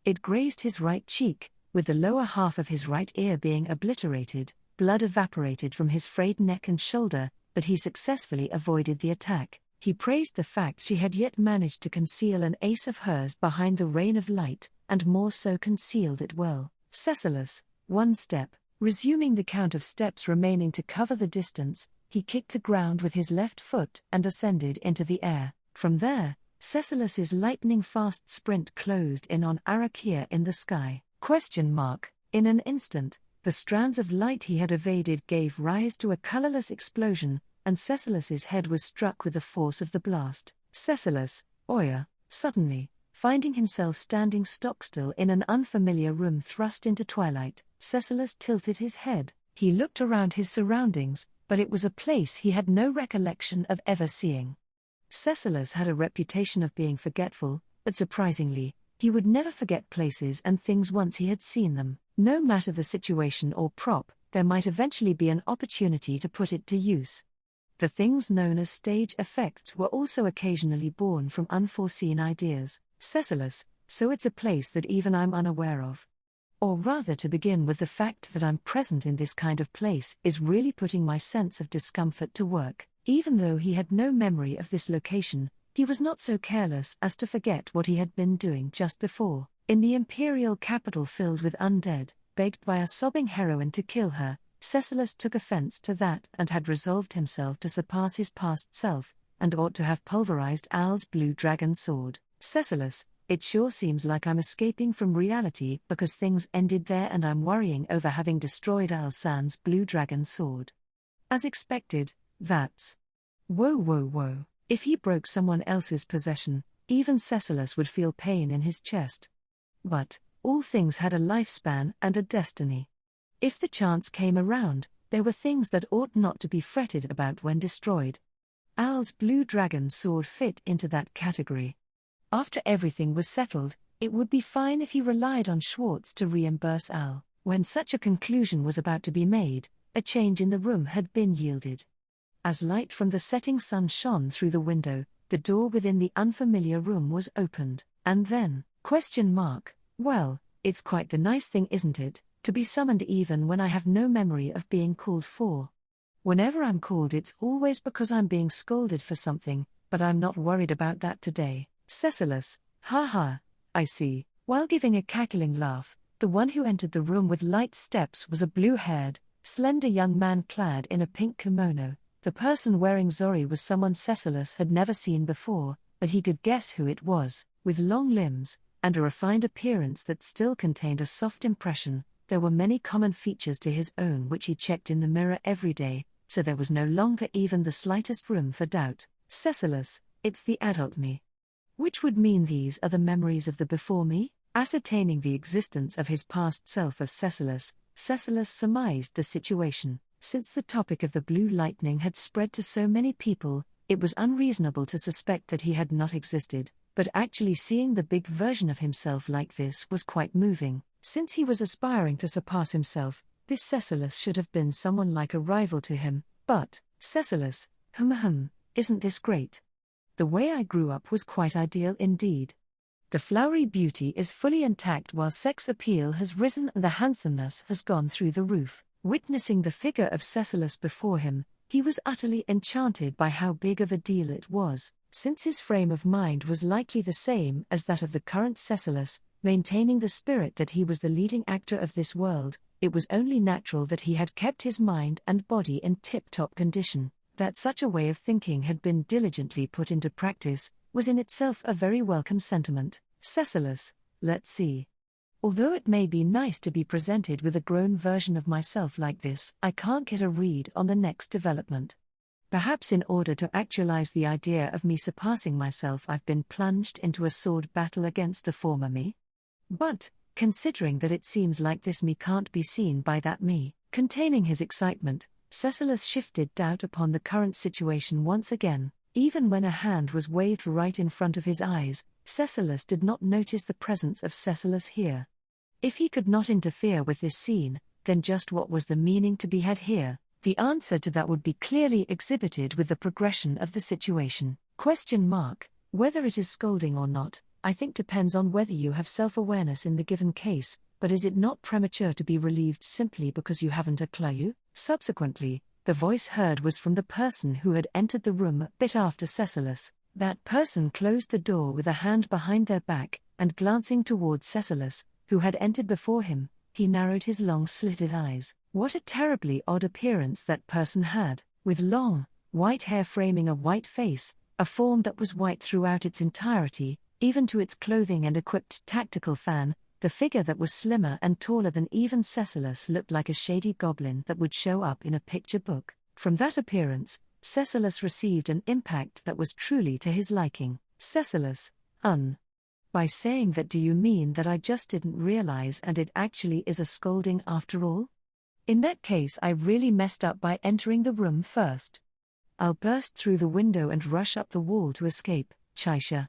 It grazed his right cheek, with the lower half of his right ear being obliterated. Blood evaporated from his frayed neck and shoulder, but he successfully avoided the attack. He praised the fact she had yet managed to conceal an ace of hers behind the rain of light, and more so concealed it well. Cecilus, one step. Resuming the count of steps remaining to cover the distance, he kicked the ground with his left foot and ascended into the air. From there, Cecilus's lightning-fast sprint closed in on Arakia in the sky. In an instant, the strands of light he had evaded gave rise to a colorless explosion, and Cecilus's head was struck with the force of the blast. Cecilus, suddenly, finding himself standing stock-still in an unfamiliar room thrust into twilight, Cecilus tilted his head. He looked around his surroundings, but it was a place he had no recollection of ever seeing. Cecilus had a reputation of being forgetful, but surprisingly, he would never forget places and things once he had seen them. No matter the situation or prop, there might eventually be an opportunity to put it to use. The things known as stage effects were also occasionally born from unforeseen ideas. Cecilus, so it's a place that even I'm unaware of. Or rather, to begin with, the fact that I'm present in this kind of place is really putting my sense of discomfort to work. Even though he had no memory of this location, he was not so careless as to forget what he had been doing just before. In the imperial capital filled with undead, begged by a sobbing heroine to kill her, Cecilus took offense to that and had resolved himself to surpass his past self, and ought to have pulverized Al's blue dragon sword. Cecilus, it sure seems like I'm escaping from reality because things ended there and I'm worrying over having destroyed Al-San's blue dragon sword. As expected, that's... Whoa. If he broke someone else's possession, even Cecilus would feel pain in his chest. But, all things had a lifespan and a destiny. If the chance came around, there were things that ought not to be fretted about when destroyed. Al's blue dragon sword fit into that category. After everything was settled, it would be fine if he relied on Schwartz to reimburse Al. When such a conclusion was about to be made, a change in the room had been yielded. As light from the setting sun shone through the window, the door within the unfamiliar room was opened, and then, well, it's quite the nice thing, isn't it, to be summoned even when I have no memory of being called for. Whenever I'm called, it's always because I'm being scolded for something, but I'm not worried about that today. Cecilus, I see. While giving a cackling laugh, the one who entered the room with light steps was a blue-haired, slender young man clad in a pink kimono. The person wearing zori was someone Cecilus had never seen before, but he could guess who it was. With long limbs, and a refined appearance that still contained a soft impression, there were many common features to his own which he checked in the mirror every day, so there was no longer even the slightest room for doubt. Cecilus, it's the adult me. Which would mean these are the memories of the before me? Ascertaining the existence of his past self of Cecilus, Cecilus surmised the situation. Since the topic of the blue lightning had spread to so many people, it was unreasonable to suspect that he had not existed, but actually seeing the big version of himself like this was quite moving. Since he was aspiring to surpass himself, this Cecilus should have been someone like a rival to him, but, Cecilus, isn't this great? The way I grew up was quite ideal indeed. The flowery beauty is fully intact while sex appeal has risen and the handsomeness has gone through the roof. Witnessing the figure of Cecilus before him, he was utterly enchanted by how big of a deal it was. Since his frame of mind was likely the same as that of the current Cecilus, maintaining the spirit that he was the leading actor of this world, it was only natural that he had kept his mind and body in tip-top condition. That such a way of thinking had been diligently put into practice was in itself a very welcome sentiment. Cecilus, let's see. Although it may be nice to be presented with a grown version of myself like this, I can't get a read on the next development. Perhaps in order to actualize the idea of me surpassing myself, I've been plunged into a sword battle against the former me. But, considering that it seems like this me can't be seen by that me, containing his excitement, Cecilus shifted doubt upon the current situation once again. Even when a hand was waved right in front of his eyes, Cecilus did not notice the presence of Cecilus here. If he could not interfere with this scene, then just what was the meaning to be had here? The answer to that would be clearly exhibited with the progression of the situation. Whether it is scolding or not, I think depends on whether you have self-awareness in the given case, but is it not premature to be relieved simply because you haven't a clue? Subsequently, the voice heard was from the person who had entered the room a bit after Cecilus. That person closed the door with a hand behind their back, and glancing towards Cecilus, who had entered before him, he narrowed his long slitted eyes. What a terribly odd appearance that person had, with long, white hair framing a white face, a form that was white throughout its entirety, even to its clothing and equipped tactical fan. The figure that was slimmer and taller than even Cecilus looked like a shady goblin that would show up in a picture book. From that appearance, Cecilus received an impact that was truly to his liking. Cecilus, by saying that, do you mean that I just didn't realize and it actually is a scolding after all? In that case, I really messed up by entering the room first. I'll burst through the window and rush up the wall to escape. Chaisha,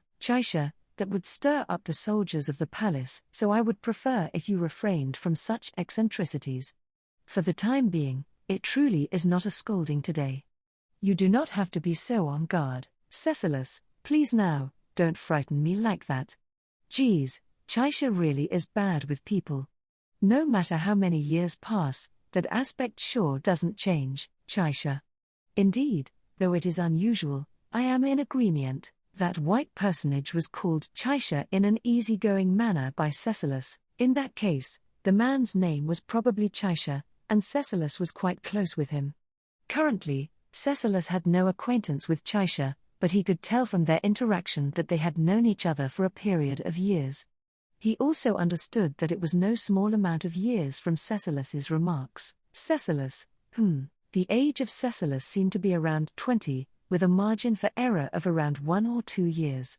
that would stir up the soldiers of the palace, so I would prefer if you refrained from such eccentricities. For the time being, it truly is not a scolding today. You do not have to be so on guard. Cecilus, please now, don't frighten me like that. Geez, Chaisha really is bad with people. No matter how many years pass, that aspect sure doesn't change. Chaisha. Indeed, though it is unusual, I am in agreement. That white personage was called Chaisha in an easygoing manner by Cecilus. In that case, the man's name was probably Chaisha, and Cecilus was quite close with him. Currently, Cecilus had no acquaintance with Chaisha, but he could tell from their interaction that they had known each other for a period of years. He also understood that it was no small amount of years from Cecilus's remarks. Cecilus, The age of Cecilus seemed to be around 20, with a margin for error of around 1 or 2 years.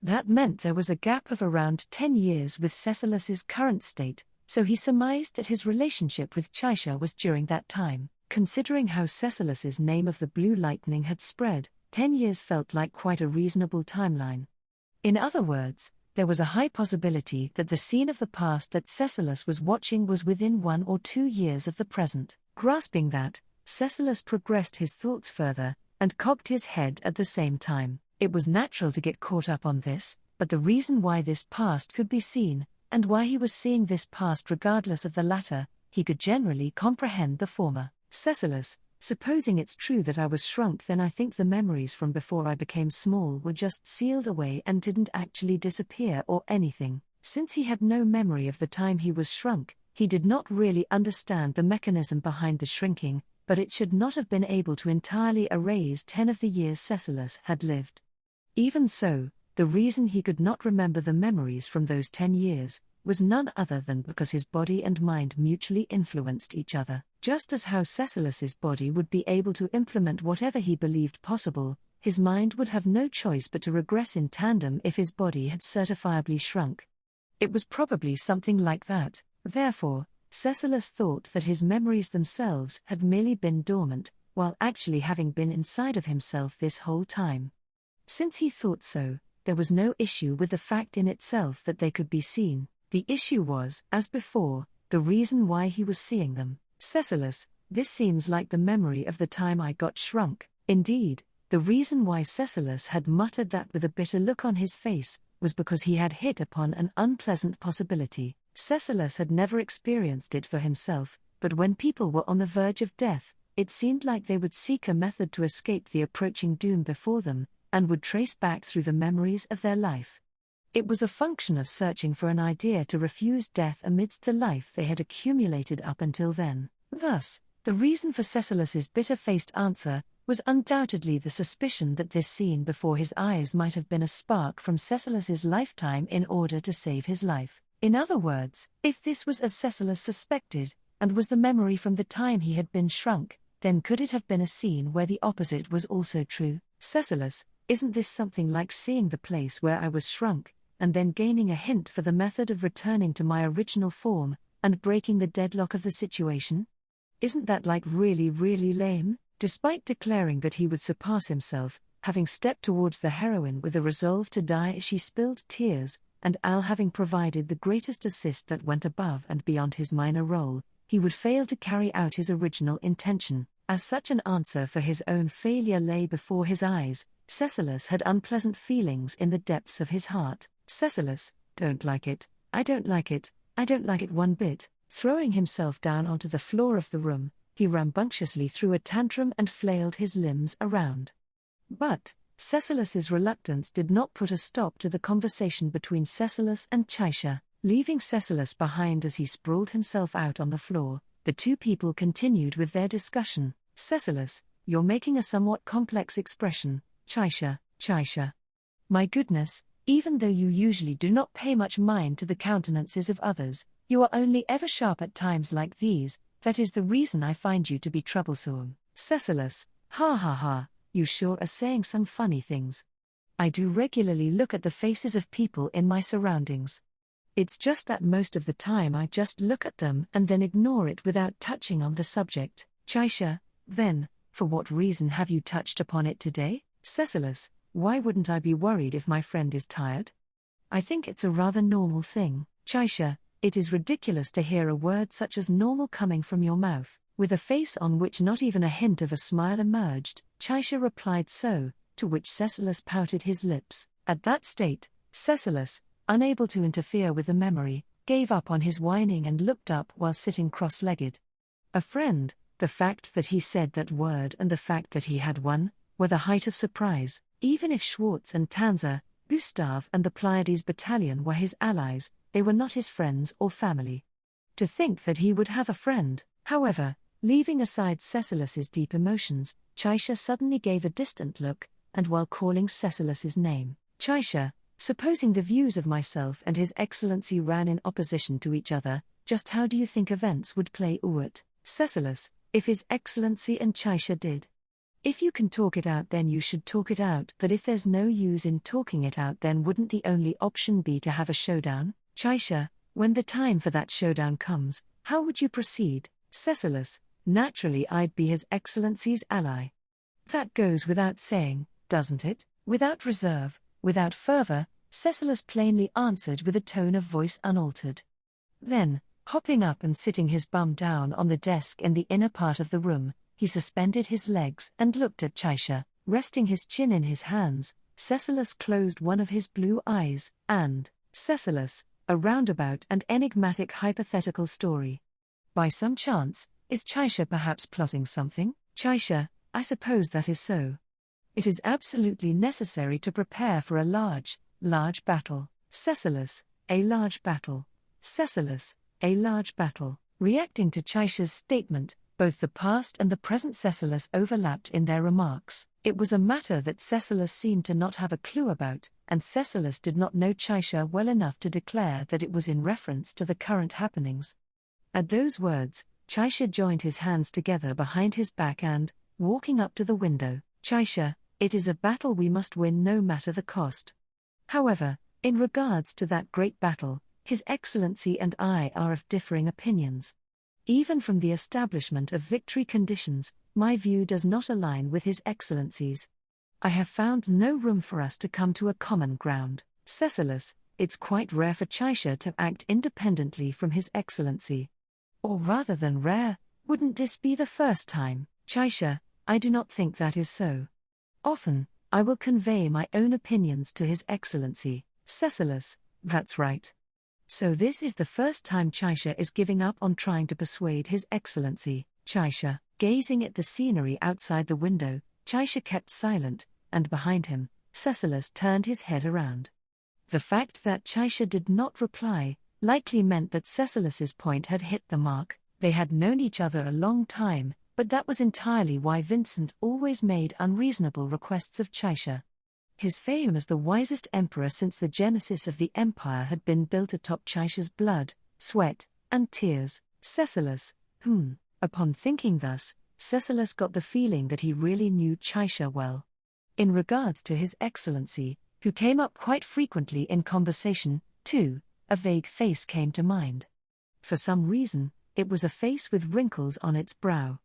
That meant there was a gap of around 10 years with Cecilus's current state, so he surmised that his relationship with Chaisha was during that time. Considering how Cecilus's name of the Blue Lightning had spread, 10 years felt like quite a reasonable timeline. In other words, there was a high possibility that the scene of the past that Cecilus was watching was within 1 or 2 years of the present. Grasping that, Cecilus progressed his thoughts further, and cocked his head at the same time. It was natural to get caught up on this, but the reason why this past could be seen, and why he was seeing this past regardless of the latter, he could generally comprehend the former. Cecilus, supposing it's true that I was shrunk, then I think the memories from before I became small were just sealed away and didn't actually disappear or anything. Since he had no memory of the time he was shrunk, he did not really understand the mechanism behind the shrinking, but it should not have been able to entirely erase 10 of the years Cecilus had lived. Even so, the reason he could not remember the memories from those 10 years was none other than because his body and mind mutually influenced each other. Just as how Cecilus's body would be able to implement whatever he believed possible, his mind would have no choice but to regress in tandem if his body had certifiably shrunk. It was probably something like that. Therefore, Cecilus thought that his memories themselves had merely been dormant, while actually having been inside of himself this whole time. Since he thought so, there was no issue with the fact in itself that they could be seen. The issue was, as before, the reason why he was seeing them. Cecilus, this seems like the memory of the time I got shrunk. Indeed, the reason why Cecilus had muttered that with a bitter look on his face was because he had hit upon an unpleasant possibility. Cecilus had never experienced it for himself, but when people were on the verge of death, it seemed like they would seek a method to escape the approaching doom before them, and would trace back through the memories of their life. It was a function of searching for an idea to refuse death amidst the life they had accumulated up until then. Thus, the reason for Cecilus's bitter-faced answer was undoubtedly the suspicion that this scene before his eyes might have been a spark from Cecilus's lifetime in order to save his life. In other words, if this was as Cecilus suspected, and was the memory from the time he had been shrunk, then could it have been a scene where the opposite was also true? Cecilus, isn't this something like seeing the place where I was shrunk, and then gaining a hint for the method of returning to my original form, and breaking the deadlock of the situation? Isn't that like really, really lame? Despite declaring that he would surpass himself, having stepped towards the heroine with a resolve to die, she spilled tears, and Al having provided the greatest assist that went above and beyond his minor role, he would fail to carry out his original intention. As such an answer for his own failure lay before his eyes, Cecilus had unpleasant feelings in the depths of his heart. Cecilus, don't like it, I don't like it, I don't like it one bit. Throwing himself down onto the floor of the room, he rambunctiously threw a tantrum and flailed his limbs around. But Cecilus's reluctance did not put a stop to the conversation between Cecilus and Chaisha. Leaving Cecilus behind as he sprawled himself out on the floor, the two people continued with their discussion. Cecilus, you're making a somewhat complex expression. Chaisha, Chaisha. My goodness, even though you usually do not pay much mind to the countenances of others, you are only ever sharp at times like these. That is the reason I find you to be troublesome. Cecilus, ha ha ha, you sure are saying some funny things. I do regularly look at the faces of people in my surroundings. It's just that most of the time I just look at them and then ignore it without touching on the subject. Chaisha, then, for what reason have you touched upon it today? Cecilus, why wouldn't I be worried if my friend is tired? I think it's a rather normal thing. Chaisha, it is ridiculous to hear a word such as normal coming from your mouth, with a face on which not even a hint of a smile emerged. Chaisha replied so, to which Cecilus pouted his lips. At that state, Cecilus, unable to interfere with the memory, gave up on his whining and looked up while sitting cross-legged. A friend, the fact that he said that word and the fact that he had one, were the height of surprise. Even if Schwartz and Tanzer, Gustav and the Pleiades battalion were his allies, they were not his friends or family. To think that he would have a friend, however, leaving aside Cecilus's deep emotions, Chaisha suddenly gave a distant look, and while calling Cecilus's name, Chaisha, supposing the views of myself and His Excellency ran in opposition to each other, just how do you think events would play out? Cecilus, if His Excellency and Chaisha did. If you can talk it out, then you should talk it out, but if there's no use in talking it out, then wouldn't the only option be to have a showdown? Chaisha, when the time for that showdown comes, how would you proceed? Cecilus, naturally I'd be His Excellency's ally. That goes without saying, doesn't it? Without reserve, without fervor, Cecilus plainly answered with a tone of voice unaltered. Then, hopping up and sitting his bum down on the desk in the inner part of the room, he suspended his legs and looked at Chaisha, resting his chin in his hands. Cecilus closed one of his blue eyes, and, Cecilus, a roundabout and enigmatic hypothetical story. By some chance, is Chaisha perhaps plotting something? Chaisha, I suppose that is so. It is absolutely necessary to prepare for a large battle. Cecilus, a large battle. Cecilus, a large battle. Reacting to Chaisha's statement, both the past and the present Cecilus overlapped in their remarks. It was a matter that Cecilus seemed to not have a clue about, and Cecilus did not know Chaisha well enough to declare that it was in reference to the current happenings. At those words, Chaisha joined his hands together behind his back and, walking up to the window, Chaisha, it is a battle we must win no matter the cost. However, in regards to that great battle, His Excellency and I are of differing opinions. Even from the establishment of victory conditions, my view does not align with His Excellency's. I have found no room for us to come to a common ground. Cecilus, it's quite rare for Chaisha to act independently from His Excellency. Or rather than rare, wouldn't this be the first time? Chaisha, I do not think that is so. Often, I will convey my own opinions to His Excellency. Cecilus, that's right. So this is the first time Chaisha is giving up on trying to persuade His Excellency. Chaisha, gazing at the scenery outside the window, Chaisha kept silent, and behind him, Cecilus turned his head around. The fact that Chaisha did not reply, likely meant that Cecilus's point had hit the mark. They had known each other a long time, but that was entirely why Vincent always made unreasonable requests of Chaisha. His fame as the wisest emperor since the genesis of the empire had been built atop Chaisha's blood, sweat, and tears. Cecilus, Upon thinking thus, Cecilus got the feeling that he really knew Chaisha well. In regards to His Excellency, who came up quite frequently in conversation, too, a vague face came to mind. For some reason, it was a face with wrinkles on its brow.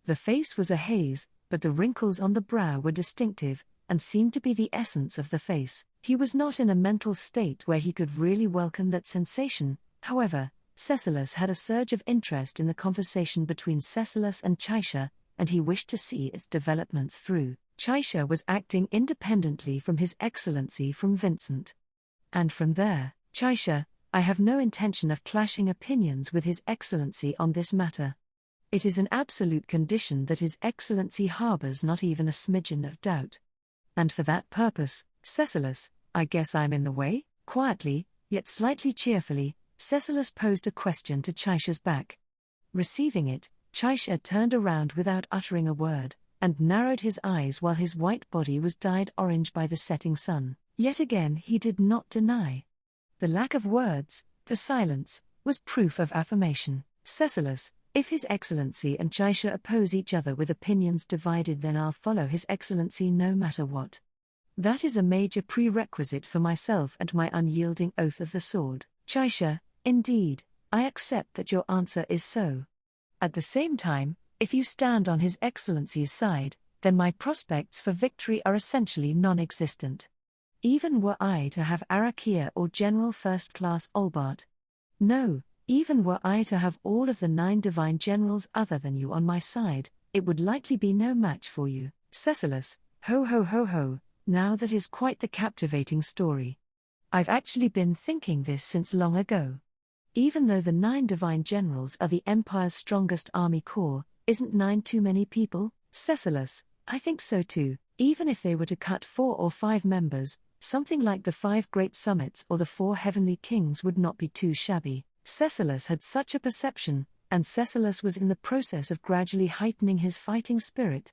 The face was a haze, but the wrinkles on the brow were distinctive, and seemed to be the essence of the face. He was not in a mental state where he could really welcome that sensation. However, Cecilus had a surge of interest in the conversation between Cecilus and Chaisha, and he wished to see its developments through. Chaisha was acting independently from His Excellency from Vincent. And from there, Chaisha, I have no intention of clashing opinions with His Excellency on this matter. It is an absolute condition that His Excellency harbors not even a smidgen of doubt. And for that purpose, Cecilus, I guess I'm in the way? Quietly, yet slightly cheerfully, Cecilus posed a question to Chaisha's back. Receiving it, Chaisha turned around without uttering a word, and narrowed his eyes while his white body was dyed orange by the setting sun. Yet again he did not deny. The lack of words, the silence, was proof of affirmation. Cecilus, if His Excellency and Chaisha oppose each other with opinions divided, then I'll follow His Excellency no matter what. That is a major prerequisite for myself and my unyielding oath of the sword. Chaisha, indeed, I accept that your answer is so. At the same time, if you stand on His Excellency's side, then my prospects for victory are essentially non-existent. Even were I to have Arakia or General First Class Olbart. No, even were I to have all of the 9 divine generals other than you on my side, it would likely be no match for you. Cecilus, ho ho ho ho, now that is quite the captivating story. I've actually been thinking this since long ago. Even though the 9 divine generals are the Empire's strongest army corps, isn't 9 too many people? Cecilus, I think so too. Even if they were to cut 4 or 5 members, something like the 5 great summits or the 4 heavenly kings would not be too shabby. Cecilus had such a perception, and Cecilus was in the process of gradually heightening his fighting spirit.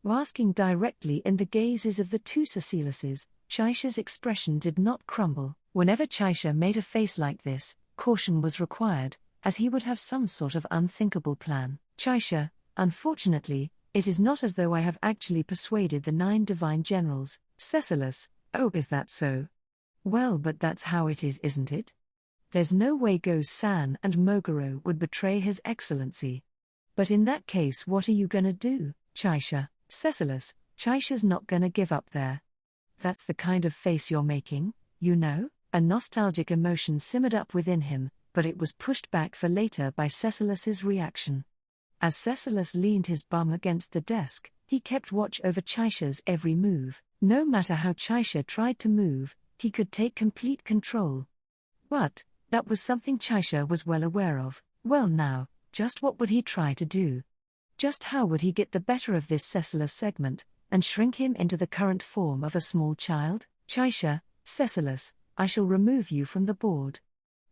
Basking directly in the gazes of the 2 Ceciluses, Chaisha's expression did not crumble. Whenever Chaisha made a face like this, caution was required, as he would have some sort of unthinkable plan. Chaisha, unfortunately, it is not as though I have actually persuaded the 9 divine generals. Cecilus, oh, is that so? Well, but that's how it is, isn't it? There's no way Go-san and Moguro would betray His Excellency. But in that case, what are you gonna do, Chaisha? Cecilus, Chaisha's not gonna give up there. That's the kind of face you're making, you know? A nostalgic emotion simmered up within him, but it was pushed back for later by Cecilus's reaction. As Cecilus leaned his bum against the desk, he kept watch over Chaisha's every move. No matter how Chaisha tried to move, he could take complete control. But that was something Chaisha was well aware of. Well now, just what would he try to do? Just how would he get the better of this Cecilus Segmunt, and shrink him into the current form of a small child? Chaisha, Cecilus, I shall remove you from the board.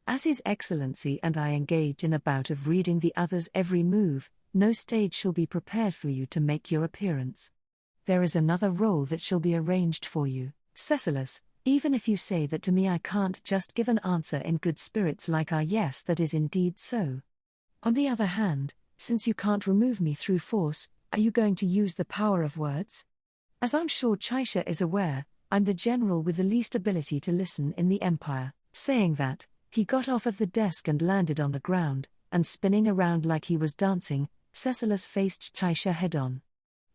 As His Excellency and I engage in a bout of reading the other's every move, no stage shall be prepared for you to make your appearance. There is another role that shall be arranged for you. Cecilus, even if you say that to me, I can't just give an answer in good spirits like yes, that is indeed so. On the other hand, since you can't remove me through force, are you going to use the power of words? As I'm sure Chaisha is aware, I'm the general with the least ability to listen in the Empire. Saying that, he got off of the desk and landed on the ground, and spinning around like he was dancing, Cecilus faced Chaisha head-on.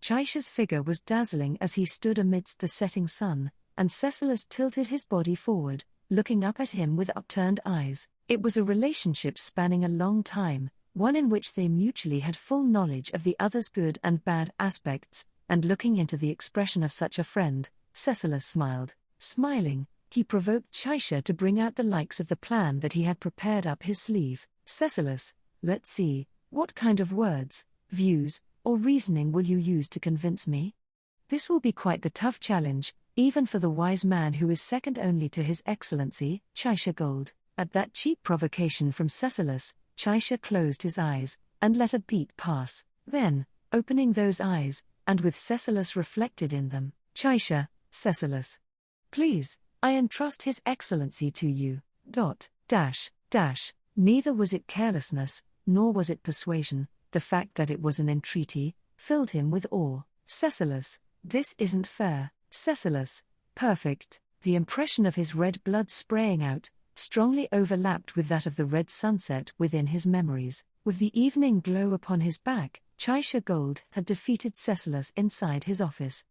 Chaisha's figure was dazzling as he stood amidst the setting sun, and Cecilus tilted his body forward, looking up at him with upturned eyes. It was a relationship spanning a long time, one in which they mutually had full knowledge of the other's good and bad aspects, and looking into the expression of such a friend, Cecilus smiled. Smiling, he provoked Chaisha to bring out the likes of the plan that he had prepared up his sleeve. Cecilus, let's see, what kind of words, views, or reasoning will you use to convince me? This will be quite the tough challenge, even for the wise man who is second only to His Excellency, Chaisha Gold. At that cheap provocation from Cecilus, Chaisha closed his eyes, and let a beat pass. Then, opening those eyes, and with Cecilus reflected in them, Chaisha, Cecilus. Please, I entrust His Excellency to you. ... Neither was it carelessness, nor was it persuasion. The fact that it was an entreaty filled him with awe. Cecilus, this isn't fair. Cecilus, perfect. The impression of his red blood spraying out, strongly overlapped with that of the red sunset within his memories. With the evening glow upon his back, Chaisha Gold had defeated Cecilus inside his office.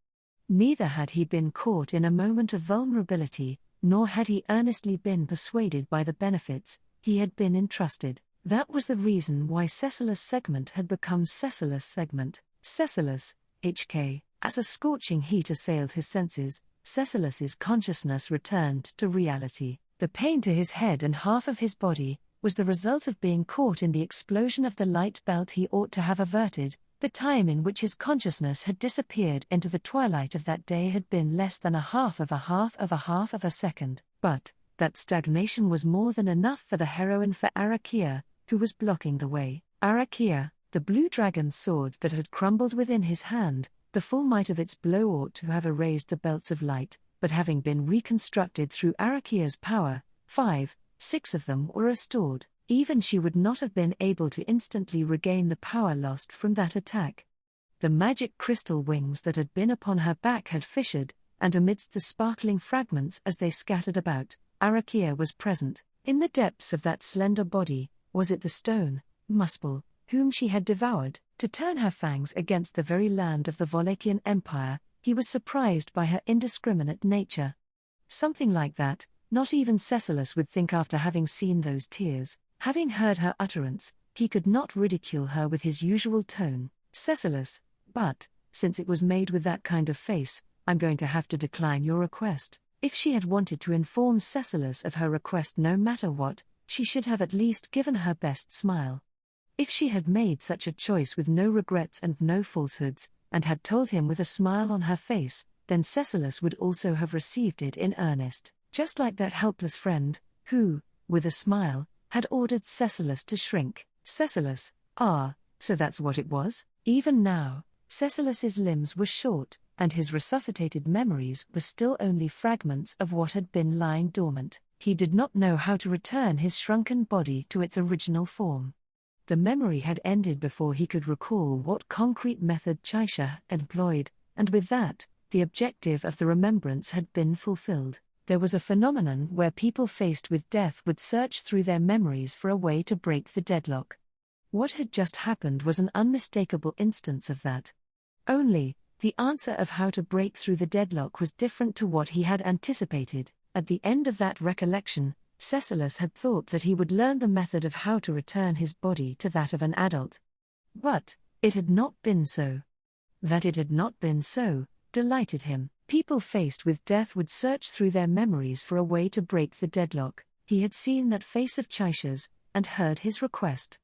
Neither had he been caught in a moment of vulnerability, nor had he earnestly been persuaded by the benefits he had been entrusted. That was the reason why Cecilus Segmunt had become Cecilus Segmunt. Cecilus, HK. As a scorching heat assailed his senses, Cecilus's consciousness returned to reality. The pain to his head and half of his body was the result of being caught in the explosion of the light belt he ought to have averted. The time in which his consciousness had disappeared into the twilight of that day had been less than a half of a second. But that stagnation was more than enough for the heroine, for Arakia, who was blocking the way. Arakia, the blue dragon's sword that had crumbled within his hand, The full might of its blow ought to have erased the belts of light, but having been reconstructed through Arakia's power, 6 of them were restored. Even she would not have been able to instantly regain the power lost from that attack. The magic crystal wings that had been upon her back had fissured, and amidst the sparkling fragments as they scattered about, Arakia was present. In the depths of that slender body, was it the stone, Muspel, whom she had devoured, to turn her fangs against the very land of the Wallachian Empire? He was surprised by her indiscriminate nature. Something like that, not even Cecilus would think after having seen those tears. Having heard her utterance, he could not ridicule her with his usual tone. Cecilus, but, since it was made with that kind of face, I'm going to have to decline your request. If she had wanted to inform Cecilus of her request no matter what, she should have at least given her best smile. If she had made such a choice with no regrets and no falsehoods, and had told him with a smile on her face, then Cecilus would also have received it in earnest, just like that helpless friend, who, with a smile, had ordered Cecilus to shrink. Cecilus, so that's what it was? Even now, Cecilus's limbs were short, and his resuscitated memories were still only fragments of what had been lying dormant. He did not know how to return his shrunken body to its original form. The memory had ended before he could recall what concrete method Chaisha employed, and with that, the objective of the remembrance had been fulfilled. There was a phenomenon where people faced with death would search through their memories for a way to break the deadlock. What had just happened was an unmistakable instance of that. Only, the answer of how to break through the deadlock was different to what he had anticipated. At the end of that recollection, Cecilus had thought that he would learn the method of how to return his body to that of an adult. But, it had not been so. That it had not been so, delighted him. People faced with death would search through their memories for a way to break the deadlock. He had seen that face of Chaisha's, and heard his request.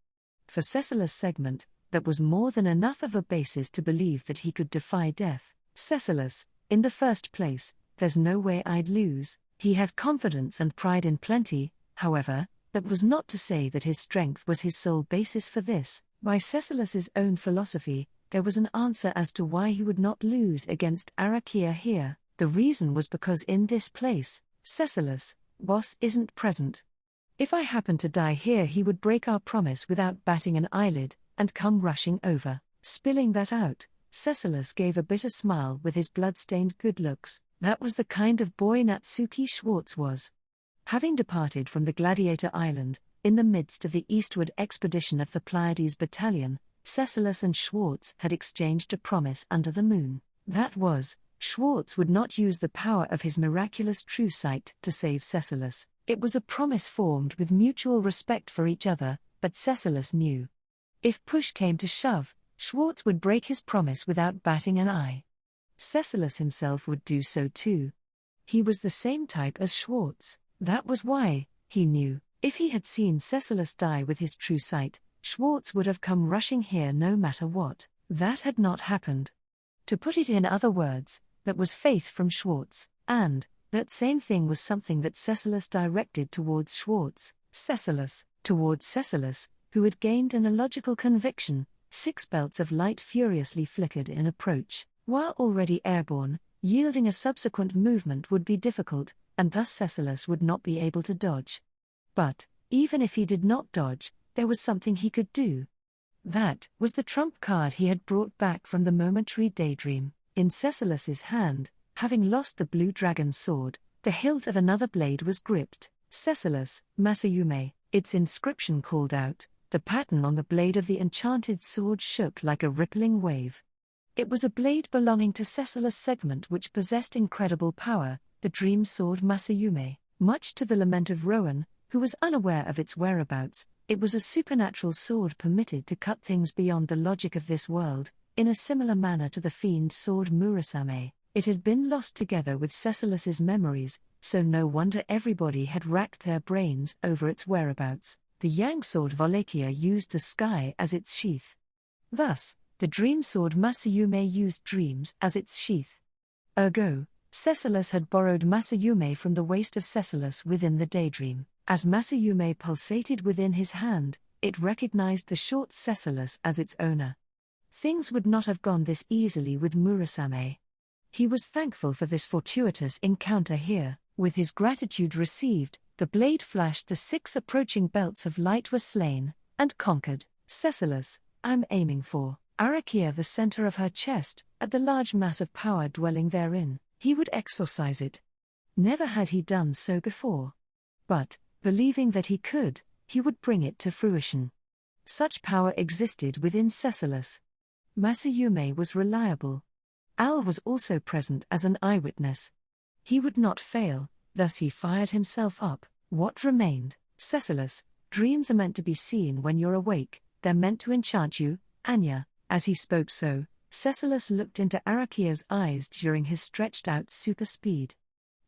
For Cecilus Segmunt, that was more than enough of a basis to believe that he could defy death. Cecilus, in the first place, there's no way I'd lose. He had confidence and pride in plenty. However, that was not to say that his strength was his sole basis for this. By Cecilus's own philosophy, there was an answer as to why he would not lose against Arakia here. The reason was because in this place, Cecilus, boss, isn't present. If I happened to die here, he would break our promise without batting an eyelid, and come rushing over. Spilling that out, Cecilus gave a bitter smile with his blood-stained good looks. That was the kind of boy Natsuki Schwartz was. Having departed from the Gladiator Island, in the midst of the eastward expedition of the Pleiades Battalion, Cecilus and Schwartz had exchanged a promise under the moon. That was, Schwartz would not use the power of his miraculous true sight to save Cecilus. It was a promise formed with mutual respect for each other, but Cecilus knew. If push came to shove, Schwartz would break his promise without batting an eye. Cecilus himself would do so too. He was the same type as Schwartz. That was why, he knew, if he had seen Cecilus die with his true sight, Schwartz would have come rushing here no matter what. That had not happened. To put it in other words, that was faith from Schwartz, and that same thing was something that Cecilus directed towards Schwartz. Towards Cecilus, who had gained an illogical conviction. 6 belts of light furiously flickered in approach. While already airborne, yielding a subsequent movement would be difficult, and thus Cecilus would not be able to dodge. But, even if he did not dodge, there was something he could do. That was the trump card he had brought back from the momentary daydream. In Cecilus's hand, having lost the blue dragon's sword, the hilt of another blade was gripped. Cecilus, Masayume, its inscription called out. The pattern on the blade of the enchanted sword shook like a rippling wave. It was a blade belonging to Cecilus Segmunt which possessed incredible power, the dream sword Masayume. Much to the lament of Rowan, who was unaware of its whereabouts, it was a supernatural sword permitted to cut things beyond the logic of this world, in a similar manner to the fiend sword Murasame. It had been lost together with Cecilus's memories, so no wonder everybody had racked their brains over its whereabouts. The Yang sword Wallachia used the sky as its sheath. Thus, the dream sword Masayume used dreams as its sheath. Ergo, Cecilus had borrowed Masayume from the waist of Cecilus within the daydream. As Masayume pulsated within his hand, it recognized the short Cecilus as its owner. Things would not have gone this easily with Murasame. He was thankful for this fortuitous encounter here. With his gratitude received, the blade flashed, the 6 approaching belts of light were slain and conquered. Cecilus, I'm aiming for Arakia, the center of her chest, at the large mass of power dwelling therein. He would exorcise it. Never had he done so before. But, believing that he could, he would bring it to fruition. Such power existed within Cecilus. Masayume was reliable. Al was also present as an eyewitness. He would not fail, thus he fired himself up. What remained? Cecilus, dreams are meant to be seen when you're awake, they're meant to enchant you, Anya. As he spoke so, Cecilus looked into Arakia's eyes during his stretched-out super speed.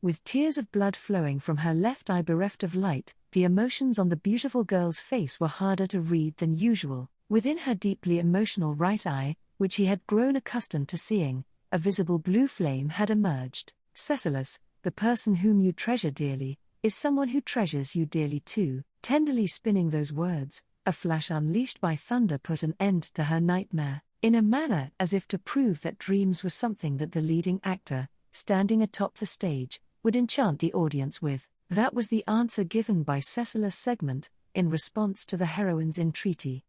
With tears of blood flowing from her left eye bereft of light, the emotions on the beautiful girl's face were harder to read than usual. Within her deeply emotional right eye, which he had grown accustomed to seeing, a visible blue flame had emerged. Cecilus, the person whom you treasure dearly, is someone who treasures you dearly too. Tenderly spinning those words, a flash unleashed by thunder put an end to her nightmare, in a manner as if to prove that dreams were something that the leading actor, standing atop the stage, would enchant the audience with. That was the answer given by Cecilus Segmunt, in response to the heroine's entreaty.